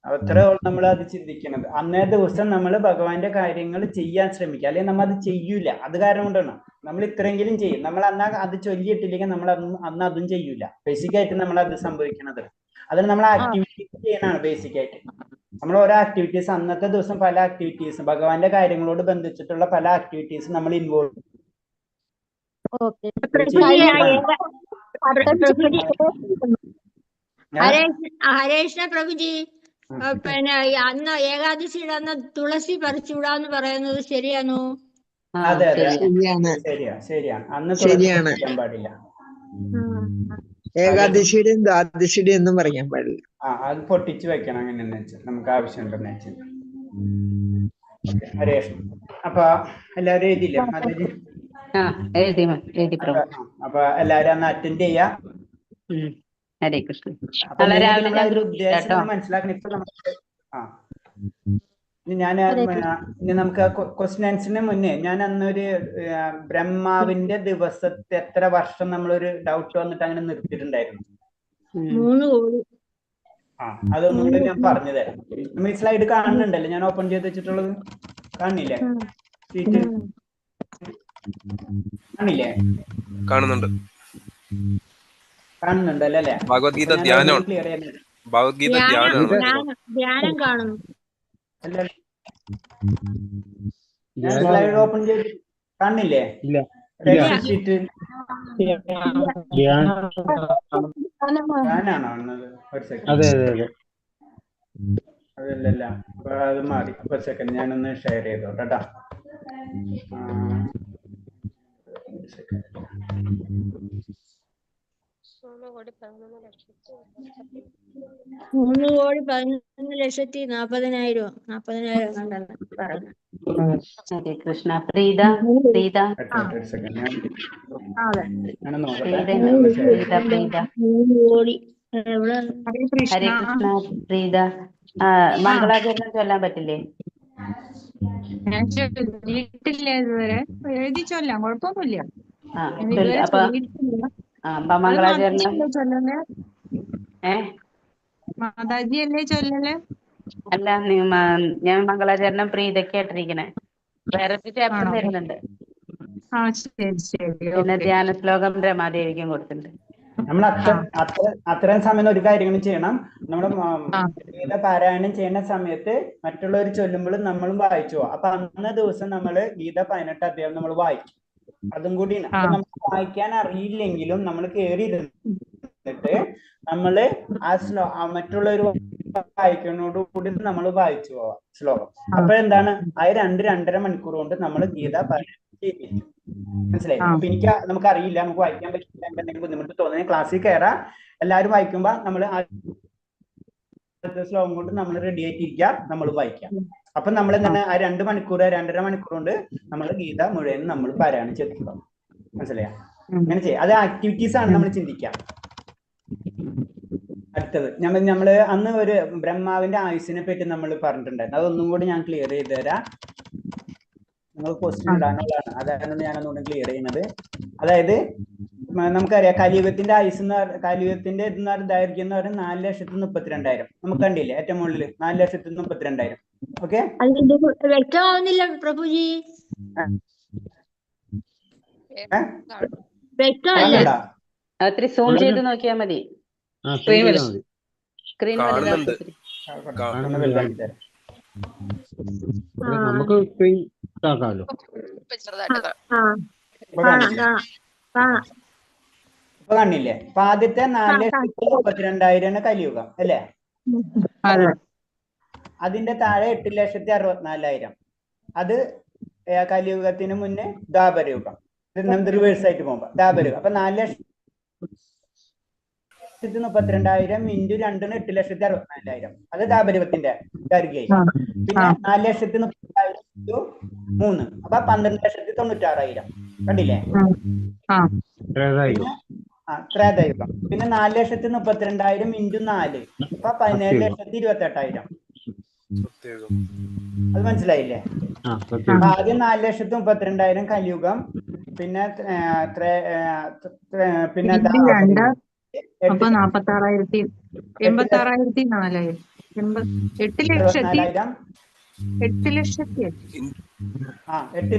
B: അത്രേ നമ്മൾ അത് ചിന്തിക്കുന്നത്. അന്നേ ദിവസം നമ്മൾ ഭഗവാന്റെ കാര്യങ്ങൾ ചെയ്യാൻ ശ്രമിക്കുക, അല്ലെങ്കിൽ നമ്മൾ അത് ചെയ്യൂല. അത് കാരണം കൊണ്ടാണ് നമ്മൾ ഇത്രയെങ്കിലും ചെയ്യും. നമ്മൾ അന്ന് അത് ചൊല്ലിയിട്ടില്ലെങ്കിൽ നമ്മൾ അന്ന് അതും ചെയ്യൂല. ബേസിക് ആയിട്ട് നമ്മൾ അത് സംഭവിക്കുന്നത്. അതിന് നമ്മൾ ആക്ടിവിറ്റീസ് ചെയ്യണതാണ് ബേസിക് ആയിട്ട്. നമ്മൾ ഓരോ ആക്ടിവിറ്റീസ് അന്നത്തെ ദിവസം പല ആക്ടിവിറ്റീസ് ഭഗവാന്റെ കാര്യങ്ങളോട് ബന്ധിച്ചിട്ടുള്ള പല ആക്ടിവിറ്റീസ് നമ്മൾ ഇൻവോൾവ്
L: ഹരേഷ്ണ പ്രഭുജി, പിന്നെ അന്ന് ഏകാദശിയുടെ അന്ന് തുളസി പറിച്ചുവിടാന്ന് പറയുന്നത് ശരിയാണോ?
B: അതെ അതെ ശരിയാണ്. അന്ന്
G: ശരിയാണ്.
B: ചെയ്യാൻ പാടില്ല.
G: ഏകാദശിയുടെയും ദ്വാദശിയുടെയും ഒന്നും പറയാൻ പാടില്ല.
B: അത് പൊട്ടിച്ചു വെക്കണം അങ്ങനെയെന്ന് വെച്ചാൽ നമുക്ക് ആവശ്യമുണ്ടെന്ന് വെച്ചാൽ. ഹരേഷ്, അപ്പൊ എല്ലാവരും എഴുതിയില്ലേ? അപ്പൊ എല്ലാവരും അന്ന് അറ്റൻഡ് ചെയ്യാ.
J: ഹരേ കൃഷ്ണ.
B: ഉദ്ദേശം മനസ്സിലാക്കണം. ഇപ്പൊ നമുക്ക് ഇനി നമുക്ക് ക്വസ്റ്റ്യൻ ആൻസറിന് മുന്നേ ഞാൻ അന്നൊരു ബ്രഹ്മാവിന്റെ ദിവസത്തെ എത്ര വർഷം നമ്മളൊരു ഡൗട്ട് വന്നിട്ട് അങ്ങനെ നിർത്തിയിട്ടുണ്ടായിരുന്നു.
L: 3 കോടി.
B: അതൊന്നും കൂടി ഞാൻ പറഞ്ഞു തരാം. നമ്മൾ ഈ സ്ലൈഡ് കാണുന്നുണ്ടല്ലോ, ഞാൻ ഓപ്പൺ ചെയ്ത് വെച്ചിട്ടുള്ളത് കാണില്ലേ? ഷീറ്റ് കാണില്ലേ? കാണുന്നുണ്ടല്ലോ അല്ലേ?
F: ഭഗവത്ഗീത ധ്യാനം, ഭഗവത്ഗീത
L: ധ്യാനം കാണുന്നു.
B: സ്ലൈഡ് ഓപ്പൺ ചെയ്ത് കാണില്ലേ? ഷീറ്റ് ഞാനാണോ? ഒരു സെക്കൻഡ്. അതല്ലല്ല, അത് മാറി. ഒരു സെക്കൻഡ്, ഞാനൊന്ന് ഷെയർ ചെയ്തോട്ടെ കേട്ടോ.
L: 3,11,40,000 പറഞ്ഞു.
J: ഹരേ കൃഷ്ണ. പ്രീത പ്രീത ഹരേ കൃഷ്ണ. പ്രീത മംഗളാചരണം ചൊല്ലാൻ പറ്റില്ലേ?
H: ഞാൻ ചൊല്ലിയിട്ടില്ല ഇതുവരെ. എഴുതി ചൊല്ലാം, കുഴപ്പമൊന്നുമില്ല.
J: അപ്പൊ മംഗളാചരണം
H: മാതാജി അല്ലേ ചൊല്ലല്?
J: അല്ല, ഞാൻ മംഗളാചരണം പ്രീതക്കായിട്ടിരിക്കണേ. വേറെ ചാപ്റ്റർ വരുന്നുണ്ട്. പിന്നെ ധ്യാന ശ്ലോകം രമാദേവിക്കും കൊടുത്തിട്ടുണ്ട്.
B: നമ്മൾ അത്രയും സമയം ഒരു കാര്യങ്ങളും ചെയ്യണം. നമ്മൾ പാരായണം ചെയ്യുന്ന സമയത്ത് മറ്റുള്ളവർ ചൊല്ലുമ്പോൾ നമ്മളും വായിച്ചു പോകും. അപ്പൊ അന്ന ദിവസം നമ്മള് ഗീത 18 അധ്യായം നമ്മൾ വായിക്കും. അതും കൂടി അപ്പൊ നമുക്ക് വായിക്കാൻ അറിയില്ലെങ്കിലും നമ്മൾ കയറി ഇരുന്നിട്ട് നമ്മള് മറ്റുള്ളവർ വായിക്കുന്നതോടുകൂടി നമ്മൾ വായിച്ചു പോവാം ശ്ലോകം. അപ്പോഴെന്താണ്, 2-2.5 മണിക്കൂർ കൊണ്ട് നമ്മൾ ഗീത പാരായണം. മനസ്സിലായി? അപ്പൊ നമുക്ക് അറിയില്ല, നമുക്ക് വായിക്കാൻ പറ്റില്ല, എന്തെങ്കിലും ബുദ്ധിമുട്ട് തോന്നുന്നത് ക്ലാസ്സിൽ കയറാം. എല്ലാവരും വായിക്കുമ്പോ നമ്മൾ ശ്ലോകം കൊണ്ട് നമ്മൾ റെഡി ആയിട്ടിരിക്കുക, നമ്മൾ വായിക്കാം. അപ്പൊ നമ്മൾ എന്താണ് 2 മണിക്കൂർ 2.5 മണിക്കൂർ കൊണ്ട് നമ്മൾ ഗീത മുഴുവൻ നമ്മൾ പാരായണം ചെയ്തിട്ടുണ്ടോ? മനസ്സിലായോ? അങ്ങനെ ചെയ്യാം. അത് ആക്ടിവിറ്റീസ് ആണ് നമ്മൾ ചിന്തിക്കുക. അടുത്തത് നമ്മള് അന്ന് ഒരു ബ്രഹ്മാവിന്റെ ആയുസിനെ പറ്റി നമ്മൾ പറഞ്ഞിട്ടുണ്ടായിരുന്നു. അതൊന്നും കൂടി ഞാൻ ക്ലിയർ ചെയ്ത് തരാം. നിങ്ങൾ ക്വസ്റ്റ്യൻ ഇടാനുള്ളതാണ്, അതാണ് ഞാനൊന്നുകൂടി ക്ലിയർ ചെയ്യുന്നത്. അതായത് നമുക്കറിയാം കലിയുഗത്തിന്റെ ആയുസ് കലിയുഗത്തിന്റെ ദൈർഘ്യം എന്ന് പറയുന്നത് 4,32,000. നമുക്ക് കണ്ടില്ലേ ഏറ്റവും മുകളിൽ 4,32,000. ഓക്കെ,
L: വ്യക്തമാവുന്നില്ല പ്രഭുജി. വ്യക്തമല്ല.
J: അത്ര സൂം ചെയ്ത് നോക്കിയാൽ മതി.
E: നമുക്ക് സ്ക്രീൻ ആക്കാമല്ലോ.
B: ഇപ്പൊ കണ്ടില്ലേ? അപ്പൊ ആദ്യത്തെ 4,32,000 കലിയുഗം അല്ലേ? അതിന്റെ താഴെ 8,64,000. അത് കലിയുഗത്തിന് മുന്നേ ദ്വാപരയുഗം. റിവേഴ്സ് ആയിട്ട് പോകുമ്പോ ദ്വാപരയുഗം. അപ്പൊ 4,32,000 ഇൻറ്റു 2 8,64,000. അത് ദ്വാപരയുഗത്തിന്റെ ദൈർഘ്യം. പിന്നെ 4,34,000 ഇൻറ്റു 3 അപ്പൊ 12,96,000. കണ്ടില്ലേ? ത്രേതായുഗം. പിന്നെ 4,32,000 ഇൻറ്റു 4 അപ്പൊ 17,28,000. അത് മനസ്സിലായില്ലേ? ആദ്യം 4,32,000 കലിയുഗം, പിന്നെ
H: 46,000 86,000 8 ലക്ഷത്തി
B: 64,000.
H: 8 ലക്ഷത്തി
B: ആ 8.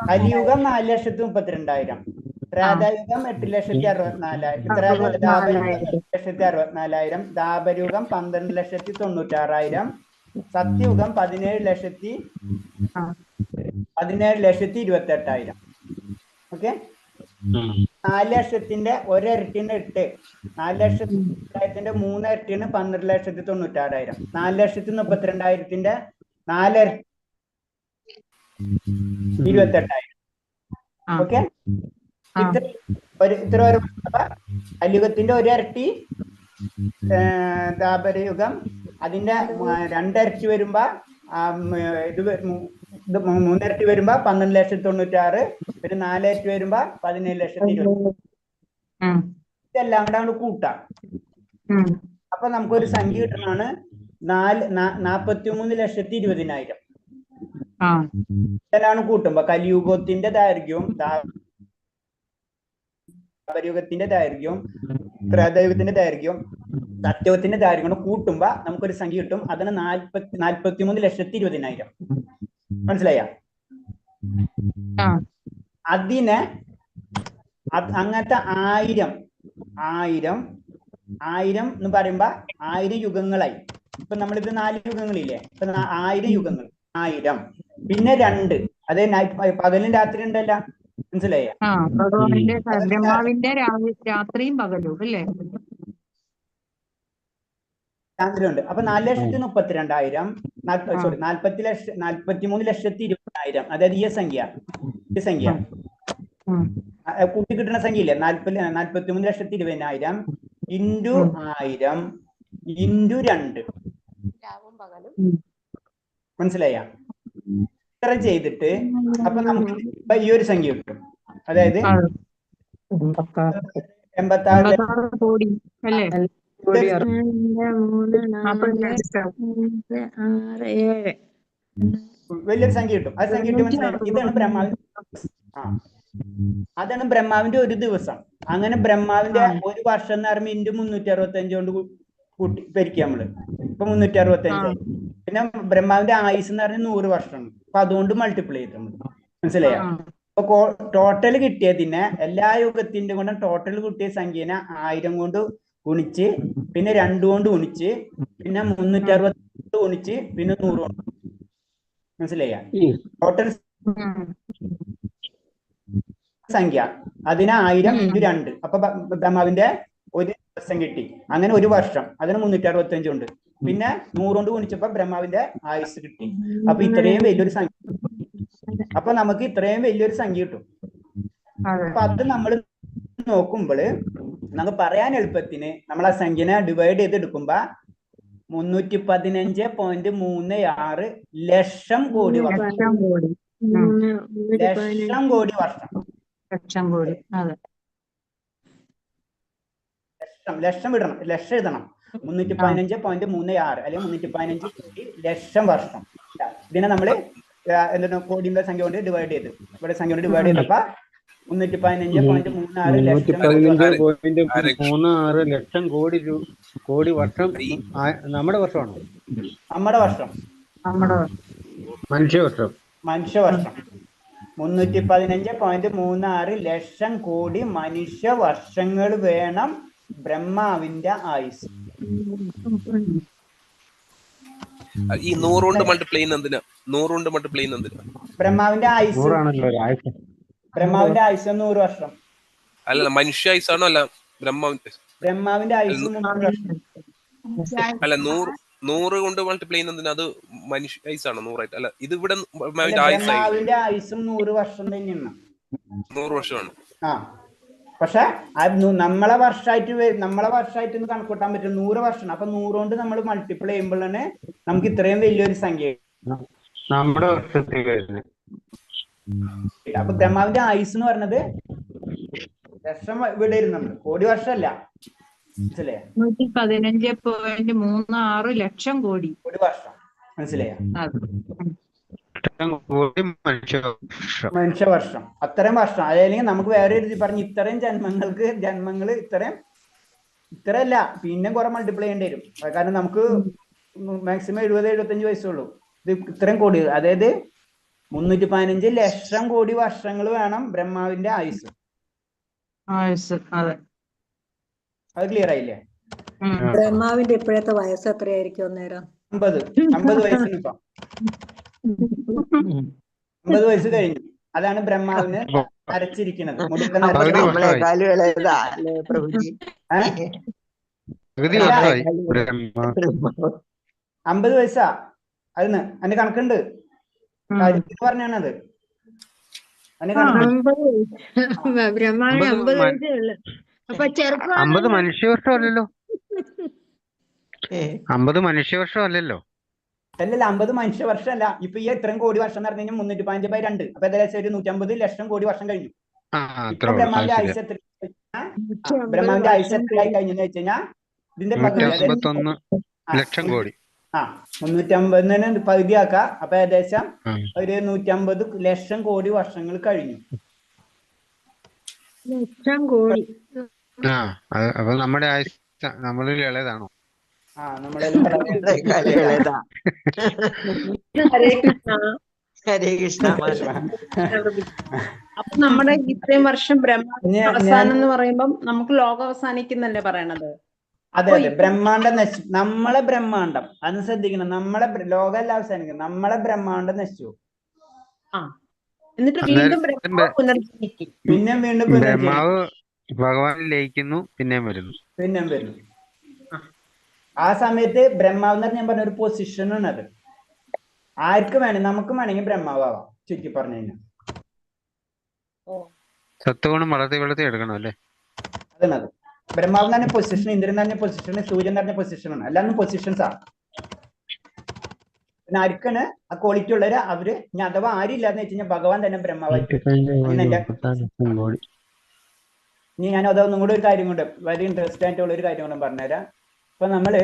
B: കലിയുഗം 4,32,000. ത്രേതായുഗം 8,64,000. ദാപരയുഗം 8,64,000. ദാപരയുഗം 12,96,000. സത്യയുഗം 17,28,000. ഓക്കെ. 4 ലക്ഷത്തിന്റെ ഒരരട്ടിന് 8. 4 ലക്ഷത്തിന്റെ 3 ഇരട്ടിന് 12,96,000. 4,32,000 4 28,000. ഓക്കെ. ഇത്ര കലിയുഗത്തിന്റെ ഒരരട്ടി ദാപരയുഗം, അതിന്റെ 2 ഇരട്ടി വരുമ്പോ ഇത് 3 ഇരട്ടി വരുമ്പോ 12,96,000. പിന്നെ 4 ഇരട്ടി വരുമ്പോ 17,20,000. ഇതെല്ലാം കൂടെ കൂട്ടാം. അപ്പൊ നമുക്കൊരു സംഖ്യ കിട്ടുന്നതാണ് 43,20,000. ഇതെല്ലാം കൂട്ടുമ്പോ കലിയുഗത്തിന്റെ ദൈർഘ്യവും ദാപരയുഗത്തിന്റെ ദൈർഘ്യവും ത്രേതായുഗത്തിന്റെ ദൈർഘ്യവും സത്യയുഗത്തിന്റെ ദൈർഘ്യം കൂടെ കൂട്ടുമ്പോ നമുക്കൊരു സംഖ്യ കിട്ടും. അതിന് 43,20,000. മനസ്സിലായ? അതിനെ അങ്ങനത്തെ 1000 എന്ന് പറയുമ്പോ 1000 യുഗങ്ങളായി. ഇപ്പൊ നമ്മളിപ്പോ 4 യുഗങ്ങളില്ലേ? ഇപ്പൊ 1000 യുഗങ്ങൾ. 1000 പിന്നെ 2. അതെ, പകലും രാത്രി ഉണ്ടല്ലോ. മനസ്സിലായ?
H: ബ്രഹ്മാവിന്റെ രാത്രിയും പകലും അല്ലേ?
B: ഉണ്ട്. അപ്പൊ 4,32,000. 43,20,000. അതായത് ഈ സംഖ്യ കൂട്ടി കിട്ടുന്ന സംഖ്യ ഇല്ലേ? 43,20,000 ഇൻറ്റു 1000 ഇൻറ്റു 2. മനസ്സിലായ? ഇത്ര ചെയ്തിട്ട് അപ്പൊ നമുക്ക് ഈ ഒരു സംഖ്യ കിട്ടും. അതായത് 86
H: കോടി അല്ലേ?
B: വലിയൊരു സംഖ്യ കിട്ടും. ആ സംഖ്യ കിട്ടി. മനസ്സിലായി? അതാണ് ബ്രഹ്മാവിന്റെ ഒരു ദിവസം. അങ്ങനെ ബ്രഹ്മാവിന്റെ ഒരു വർഷം എന്ന് പറയുമ്പോൾ ഇൻറ്റു 365 കൊണ്ട് കൂട്ടി പെരുക്കി നമ്മള്. ഇപ്പൊ 365. പിന്നെ ബ്രഹ്മാവിന്റെ ആയുസ് എന്ന് പറഞ്ഞാൽ 100 വർഷമാണ്. അപ്പൊ അതുകൊണ്ട് മൾട്ടിപ്ലൈ ചെയ്തിട്ടുണ്ട്. മനസ്സിലായോ? അപ്പൊ ടോട്ടൽ കിട്ടിയതിനെ എല്ലാ യുഗത്തിന്റെ കൊണ്ടും ടോട്ടൽ കിട്ടിയ സംഖ്യനെ 1000 കൊണ്ട് ഗുണിച്ച്, പിന്നെ 2 കൊണ്ട് ഗുണിച്ച്, പിന്നെ 360 ഗുണിച്ച്, പിന്നെ 100 കൊണ്ട്. മനസ്സിലായ? ടോട്ടൽ സംഖ്യ അതിന് 1000 ഇൻറ്റു 2. അപ്പൊ ബ്രഹ്മാവിന്റെ ഒരു ദിവസം കിട്ടി. അങ്ങനെ ഒരു വർഷം, അതിന് 365 ഉണ്ട്. പിന്നെ 100 കൊണ്ട് ഗുണിച്ചപ്പോ ബ്രഹ്മാവിന്റെ ആയുസ് കിട്ടി. അപ്പൊ ഇത്രയും വലിയൊരു സംഖ്യ. അപ്പൊ നമുക്ക് ഇത്രയും വലിയൊരു സംഖ്യ കിട്ടും. അപ്പൊ അത് നമ്മൾ നോക്കുമ്പോൾ നമുക്ക് പറയാൻ എളുപ്പത്തിന് നമ്മൾ ആ സംഖ്യനെ ഡിവൈഡ് ചെയ്തെടുക്കുമ്പോ 315.36 ലക്ഷം കോടി വർഷം. ലക്ഷം കോടി വർഷം. ലക്ഷം ഇടണം, ലക്ഷം എഴുതണം. 315.36 അല്ലെങ്കിൽ 315 കോടി ലക്ഷം വർഷം. ഇതിനെ നമ്മള് എന്താണ് കോടിയുടെ സംഖ്യ കൊണ്ട് ഡിവൈഡ് ചെയ്ത്, ഇവിടെ സംഖ്യ കൊണ്ട് ഡിവൈഡ് ചെയ്തപ്പോ
E: 315.36 ലക്ഷം കോടി വർഷം. നമ്മുടെ വർഷമാണോ?
B: നമ്മുടെ വർഷം,
E: മനുഷ്യവർഷം.
B: 315.36 ലക്ഷം കോടി മനുഷ്യ വർഷങ്ങൾ വേണം ബ്രഹ്മാവിന്റെ ആയുസ്.
F: ഈ 100 കൊണ്ട് മൾട്ടിപ്ലൈ ചെയ്യുന്നതിന് 100 കൊണ്ട് മൾട്ടിപ്ലൈ ചെയ്യുന്നതിന്
B: ബ്രഹ്മാവിന്റെ ആയുസ് 100 വർഷം.
F: അല്ല, മനുഷ്യ ആയുസാണോ? അല്ല,
B: ബ്രഹ്മാവിന്റെ ആയുസ് 100 വർഷം.
F: അല്ല, 100 കൊണ്ട് മൾട്ടിപ്ലൈ ചെയ്യുന്നതിന് അത് മനുഷ്യ ആയുസാണോ? 100 അല്ല, ഇത് ഇവിടെ ബ്രഹ്മാവിന്റെ
B: ആയുസും 100 വർഷം തന്നെയാണ്.
F: 100 വർഷമാണ്.
B: ആ, പക്ഷെ നമ്മളെ വർഷമായിട്ട് കണക്കൂട്ടാൻ പറ്റും. 100 വർഷം. അപ്പൊ 100 കൊണ്ട് നമ്മൾ മൾട്ടിപ്ലൈ ചെയ്യുമ്പോഴാണ് നമുക്ക് ഇത്രയും വലിയൊരു സംഖ്യ.
E: നമ്മുടെ വർഷത്തിൽ.
B: അപ്പൊ ബ്രഹ്മാവിന്റെ ആയുസ് എന്ന് പറഞ്ഞത് വർഷം ഇവിടെ ഇരുന്നുണ്ട്, കോടി വർഷമല്ല. മനസ്സിലായോ?
H: 115.36 ലക്ഷം കോടി
B: വർഷം. മനസ്സിലായോ? മനുഷ്യവർഷം. അത്രയും വർഷം. അല്ലെങ്കിൽ നമുക്ക് വേറെ ഒരു പറഞ്ഞ് ഇത്രയും ജന്മങ്ങൾ ഇത്രയല്ല, പിന്നെ കുറെ മൾട്ടിപ്ലൈ ചെയ്യേണ്ടി വരും. കാരണം നമുക്ക് മാക്സിമം 70-75 വയസ്സുള്ളൂ. ഇത് ഇത്രയും കോടി, അതായത് 315 ലക്ഷം കോടി വർഷങ്ങൾ വേണം ബ്രഹ്മാവിന്റെ ആയുസ്.
H: അതെ.
B: അത് ക്ലിയർ ആയില്ലേ?
L: ബ്രഹ്മാവിന്റെ ഇപ്പോഴത്തെ വയസ്സ് എത്രയായിരിക്കും അന്നേരം?
B: 50 വയസ്സിന് ഇപ്പം 50 വയസ്സ് കഴിഞ്ഞു. അതാണ് ബ്രഹ്മാവിന് അരച്ചിരിക്കുന്നത്.
G: നമ്മളെക്കാളും ഇളയതാ അല്ലേ പ്രഭുജി?
B: 50 വയസ്സാ അതിന് അതിന്റെ കണക്കുണ്ട്. കാര്യത്തിൽ പറഞ്ഞാണത്. അതിന് കണക്കുണ്ട്.
L: ബ്രഹ്മാവിന് 50 വയസ്സേ ഉള്ളു. അപ്പൊ
E: 50 മനുഷ്യവർഷം അല്ലല്ലോ. 50 മനുഷ്യവർഷം അല്ലല്ലോ.
B: അല്ലല്ല, 50 മനുഷ്യവർഷം അല്ല. ഇപ്പൊ ഈ ഇത്രയും കോടി വർഷം എന്ന് പറഞ്ഞു കഴിഞ്ഞാൽ 315/2. അപ്പൊ ഏകദേശം ഒരു 150 ലക്ഷം കോടി വർഷം കഴിഞ്ഞു. ബ്രഹ്മാവിന്റെ ആയുസ് എത്ര? ബ്രഹ്മാവിന്റെ ആയുസ് എത്രയായി കഴിഞ്ഞെന്ന് വെച്ച് കഴിഞ്ഞാൽ ഇതിന്റെ പകുതി,
E: 151 ലക്ഷം കോടി.
B: 350 പകുതിയാക്കാം. അപ്പൊ ഏകദേശം ഒരു 150 ലക്ഷം കോടി വർഷങ്ങൾ കഴിഞ്ഞു.
L: ലക്ഷം കോടി.
E: അപ്പൊ നമ്മുടെ ആയുസ് നമ്മളിൽ ഇളയതാണോ?
G: ഇളയതാ.
A: ഹരേ കൃഷ്ണ.
G: ഹരേ കൃഷ്ണ.
A: അപ്പൊ നമ്മുടെ ഇത്രയും വർഷം ബ്രഹ്മാവസാനം എന്ന് പറയുമ്പം നമുക്ക് ലോകം അവസാനിക്കുന്നല്ലേ പറയണത്?
B: അതെ അതെ, ബ്രഹ്മാണ്ടം നശിച്ചു. നമ്മളെ ബ്രഹ്മാണ്ടം അത് ശ്രദ്ധിക്കണം. നമ്മളെ ലോകമല്ല അവസാനിക്കുന്നത്, നമ്മളെ ബ്രഹ്മാണ്ടം നശിച്ചു.
A: എന്നിട്ട് വീണ്ടും പുനർജനിക്കും.
B: പിന്നെ വീണ്ടും
E: ബ്രഹ്മാവ് ഭഗവാനിൽ ലയിക്കുന്നു, പിന്നെയും വരുന്നു.
B: ആ സമയത്ത് ബ്രഹ്മാവ് എന്ന് ഞാൻ പറഞ്ഞ ഒരു പൊസിഷനാണ്. അത് ആർക്ക് വേണം, നമുക്ക് വേണമെങ്കിൽ ബ്രഹ്മാവാം. ചുറ്റി പറഞ്ഞു കഴിഞ്ഞാൽ
E: സത്വഗുണം വളർത്തി എടുക്കണം അല്ലേ?
B: അതാണത്. ബ്രഹ്മാവ് എന്ന് പറഞ്ഞ പൊസിഷൻ, ഇന്ദ്രൻ എന്ന് പറഞ്ഞ പൊസിഷൻ, സൂര്യൻ എന്ന് പറഞ്ഞ പൊസിഷനാണ്. എല്ലാന്നും പൊസിഷൻസാ. പിന്നെ ആർക്കാണ് ആ ക്വാളിറ്റി ഉള്ളവര് അവര്. ഇനി അഥവാ ആരില്ലാന്ന് വെച്ച് കഴിഞ്ഞാൽ ഭഗവാൻ തന്നെ ബ്രഹ്മാവായിട്ട്. ഇനി ഞാൻ അതൊന്നും കൂടെ ഒരു കാര്യം കൊണ്ട് വളരെ ഇൻട്രസ്റ്റ് ആയിട്ടുള്ള ഒരു കാര്യം കൊണ്ടും പറഞ്ഞുതരാം. ഇപ്പൊ നമ്മള്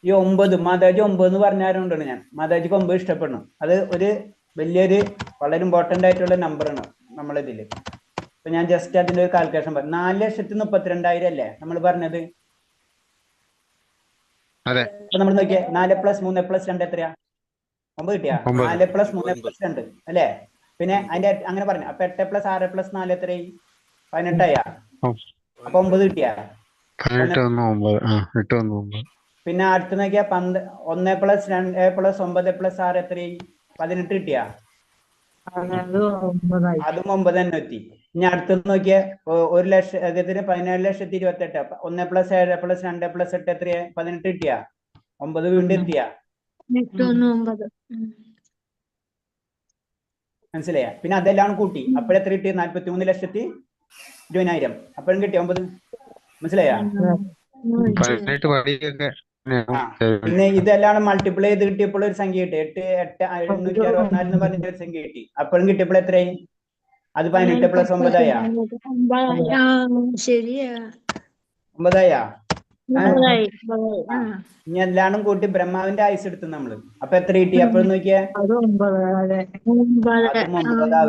B: ഈ 9 മാതാജി 9 എന്ന് പറഞ്ഞാരുകൊണ്ടാണ് ഞാൻ മാതാജിക്ക് 9 ഇഷ്ടപ്പെടുന്നു. അത് ഒരു വലിയൊരു വളരെ ഇമ്പോർട്ടന്റ് ആയിട്ടുള്ള നമ്പറാണ് നമ്മളിതില്. അപ്പൊ ഞാൻ ജസ്റ്റ് അതിന്റെ ഒരു കാൽക്കുലേഷൻ പറഞ്ഞു. 4,32,000 അല്ലേ നമ്മൾ പറഞ്ഞത്? അപ്പൊ നമ്മൾ നോക്കിയേ, 4 + 3 + 2 എത്രയാ? 9 കിട്ടിയാ? 4 + 3 + 2 അല്ലേ? പിന്നെ അതിന്റെ അങ്ങനെ പറഞ്ഞു. അപ്പൊ 8 + 6 + 4 എത്രയായി? 18 ആയാ? അപ്പൊ 9 കിട്ടിയാ? പിന്നെ അടുത്ത് നോക്കിയാ 1 + 2 + 9 + 6 എത്രയായി? 18 കിട്ടിയാ? അതും 9 തന്നെ എത്തി. ഇനി അടുത്ത് നോക്കിയാ 1,17,28,000. 1 + 7 + 2 + 8 എത്രയാ? 18 കിട്ടിയാ? 9 വീണ്ടും എത്തിയാ? മനസ്സിലായ? പിന്നെ അതെല്ലാം കൂട്ടി അപ്പോഴെത്ര കിട്ടി? 43,20,000. അപ്പോഴും കിട്ടിയ 9. മനസ്സിലായ? പിന്നെ ഇതെല്ലാം മൾട്ടിപ്ലൈ ചെയ്ത് കിട്ടിയപ്പോൾ ഒരു സംഖ്യ കിട്ടി. 8,864 എന്ന് പറഞ്ഞ ഒരു സംഖ്യ കിട്ടി. അപ്പോഴും കിട്ടിയപ്പോൾ എത്രയായി? അത് 18 + 9 ആയാ? 9 ആയാ? ഇനി എല്ലാണ്ടും കൂട്ടി ബ്രഹ്മാവിന്റെ ആയുസ് എടുത്തു നമ്മള്. അപ്പൊ എത്ര കിട്ടി? അപ്പോഴും നോക്കിയാ അതും 9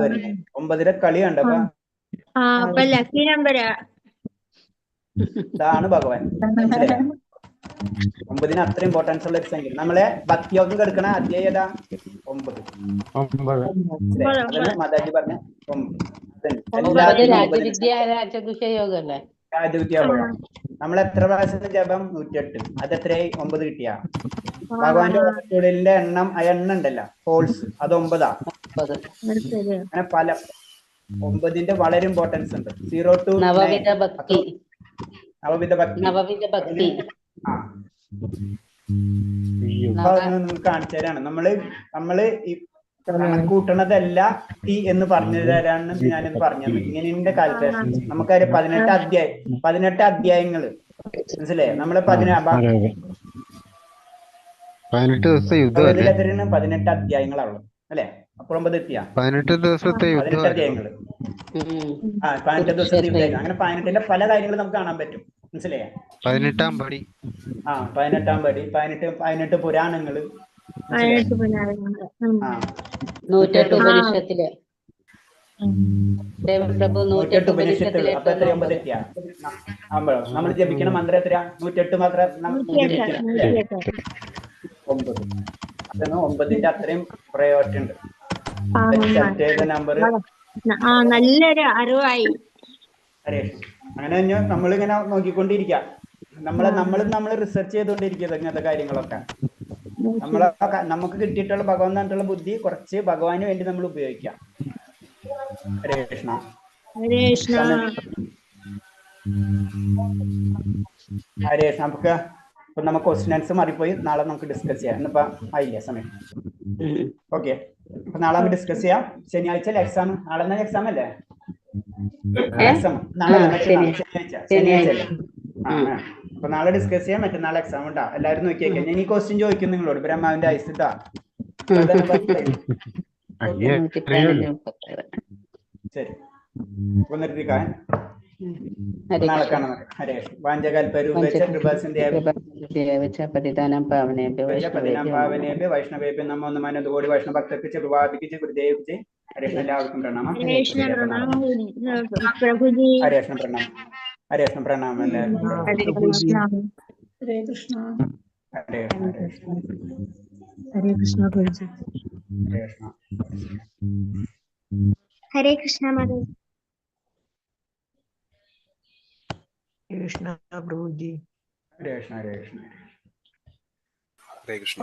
B: വരുന്നത്. 9ന്റെ കളി കണ്ടപ്പോ ഇതാണ് ഭഗവാൻ. മനസ്സിലായോ? 9ന് അത്ര ഇമ്പോർട്ടൻസ് ഉള്ള ഒരു സംഖ്യ. നമ്മളെ ഭക്തിയോഗം കെടുക്കണ അധ്യായം ഏതാ? 9. മാതാജി പറഞ്ഞ 9. രാജവിദ്യാഭോഗം. നമ്മൾ എത്ര പ്രാവശ്യം ജപം? 108. അത് എത്രയായി? 9 കിട്ടിയാ? ഭഗവാന്റെ തൊഴിലിന്റെ എണ്ണം, ആ എണ്ണം ഉണ്ടല്ലോ, ഹോൾസ്, അത് 9ആ. അങ്ങനെ പല 9ന്റെ വളരെ ഇമ്പോർട്ടൻസ് ഉണ്ട്. 0 to 9 നവവിധ ഭക്തി. കാണിച്ചു തരാണ്. നമ്മള് ഈ കണക്കൂട്ടണതല്ല ടി എന്ന് പറഞ്ഞു തരാണ് ഞാനിത് പറഞ്ഞത്. ഇങ്ങനെ കാൽക്കുലേഷൻ നമുക്കറിയാം. 18 അധ്യായങ്ങള്. മനസ്സിലായോ? നമ്മള്
E: 18 ദിവസത്തെ യുദ്ധം
B: 18 അധ്യായങ്ങളാവുള്ളൂ അല്ലെ? അപ്പോൾ 9 എത്തിയാ?
E: 18 ദിവസത്തെ
B: 18 അധ്യായങ്ങള്. 18 ദിവസത്തെ യുദ്ധം. അങ്ങനെ 18ന്റെ പല കാര്യങ്ങളും നമുക്ക് കാണാൻ പറ്റും. മനസ്സിലായോ?
E: 18ാം പടി.
B: 18ാം പടി. 18 പുരാണങ്ങള്.
J: 108 ഉപനിഷത്തില്.
B: 108 ഉപനിഷത്തുകൾ. അപ്പൊ എത്ര? 9 എത്തിയാ? നമ്മൾ ജപിക്കണ മന്ത്രം എത്രയാ? 108 മാത്രം. 9. അതാണ് 9ന്റെ അത്രയും പ്രയോറിറ്റി ഉണ്ട്.
L: ആ,
B: സെലക്ട് ചെയ്ത നമ്പർ
L: നല്ലൊരു അറിവായി.
B: അങ്ങനെ തന്നെ നമ്മളിങ്ങനെ നോക്കിക്കൊണ്ടിരിക്കുക. നമ്മൾ റിസർച്ച് ചെയ്തുകൊണ്ടിരിക്കുക ഇങ്ങനത്തെ കാര്യങ്ങളൊക്കെ. നമുക്ക് കിട്ടിയിട്ടുള്ള ഭഗവാൻ തന്നിട്ടുള്ള ബുദ്ധി കുറച്ച് ഭഗവാന് വേണ്ടി നമ്മൾ ഉപയോഗിക്കാം. ഹരേ കൃഷ്ണ.
L: ഹരേ കൃഷ്ണ.
B: ഹരേ കൃഷ്ണ. നമുക്ക് ക്വസ്റ്റ്യൻ ആൻസർ മാറിപ്പോയി. നാളെ നമുക്ക് ഡിസ്കസ് ചെയ്യാം. ഇന്നിപ്പോ ആയില്ലേ സമയം? ഓക്കെ, അപ്പൊ നാളെ നമുക്ക് ഡിസ്കസ് ചെയ്യാം. ശനിയാഴ്ച എക്സാം. നാളെ തന്നെ എക്സാം അല്ലേ? എക്സാം നാളെ ശനിയാഴ്ച. അപ്പൊ നാളെ ഡിസ്കസ് ചെയ്യാം. മറ്റന്നാൾ എക്സാം ഉണ്ടാ. എല്ലാവരും നോക്കിയേക്കാം. ഞാൻ ഈ ക്വസ്റ്റ്യൻ ചോദിക്കും നിങ്ങളോട്. ബ്രഹ്മാവിന്റെ ഐസിട്ടാ. ശരി, അപ്പൊ നിർത്തിക്കാൻ. നാളെ കാണാം. ഹരേ പാവനേഭ്യ വൈഷ്ണവേഭ്യ നമോ നമഃ. അനന്തകോടി വൈഷ്ണവ ഭക്തർക്ക് ഗുരുദേവ്ക്ക് ഹരേ കൃഷ്ണ. എല്ലാവർക്കും പ്രണാമം.
L: ഹരേ കൃഷ്ണ. പ്രണാമം പ്രഭുജി.
B: ഹരേ കൃഷ്ണ പ്രണാമം. ഹരേ കൃഷ്ണ പ്രണാമം. എല്ലാവർക്കും
L: ഹരേ കൃഷ്ണ.
A: ഹരേ കൃഷ്ണ.
B: ഹരേ കൃഷ്ണ.
L: ഹരേ കൃഷ്ണ പ്രഭുജി.
B: ഹരേ കൃഷ്ണ.
L: ഹരേ കൃഷ്ണ മാതാജി.
G: കൃഷ്ണ പ്രഭുജി.
B: ഹരേ കൃഷ്ണ. ഹരേ കൃഷ്ണ.
F: ഹരേ കൃഷ്ണ.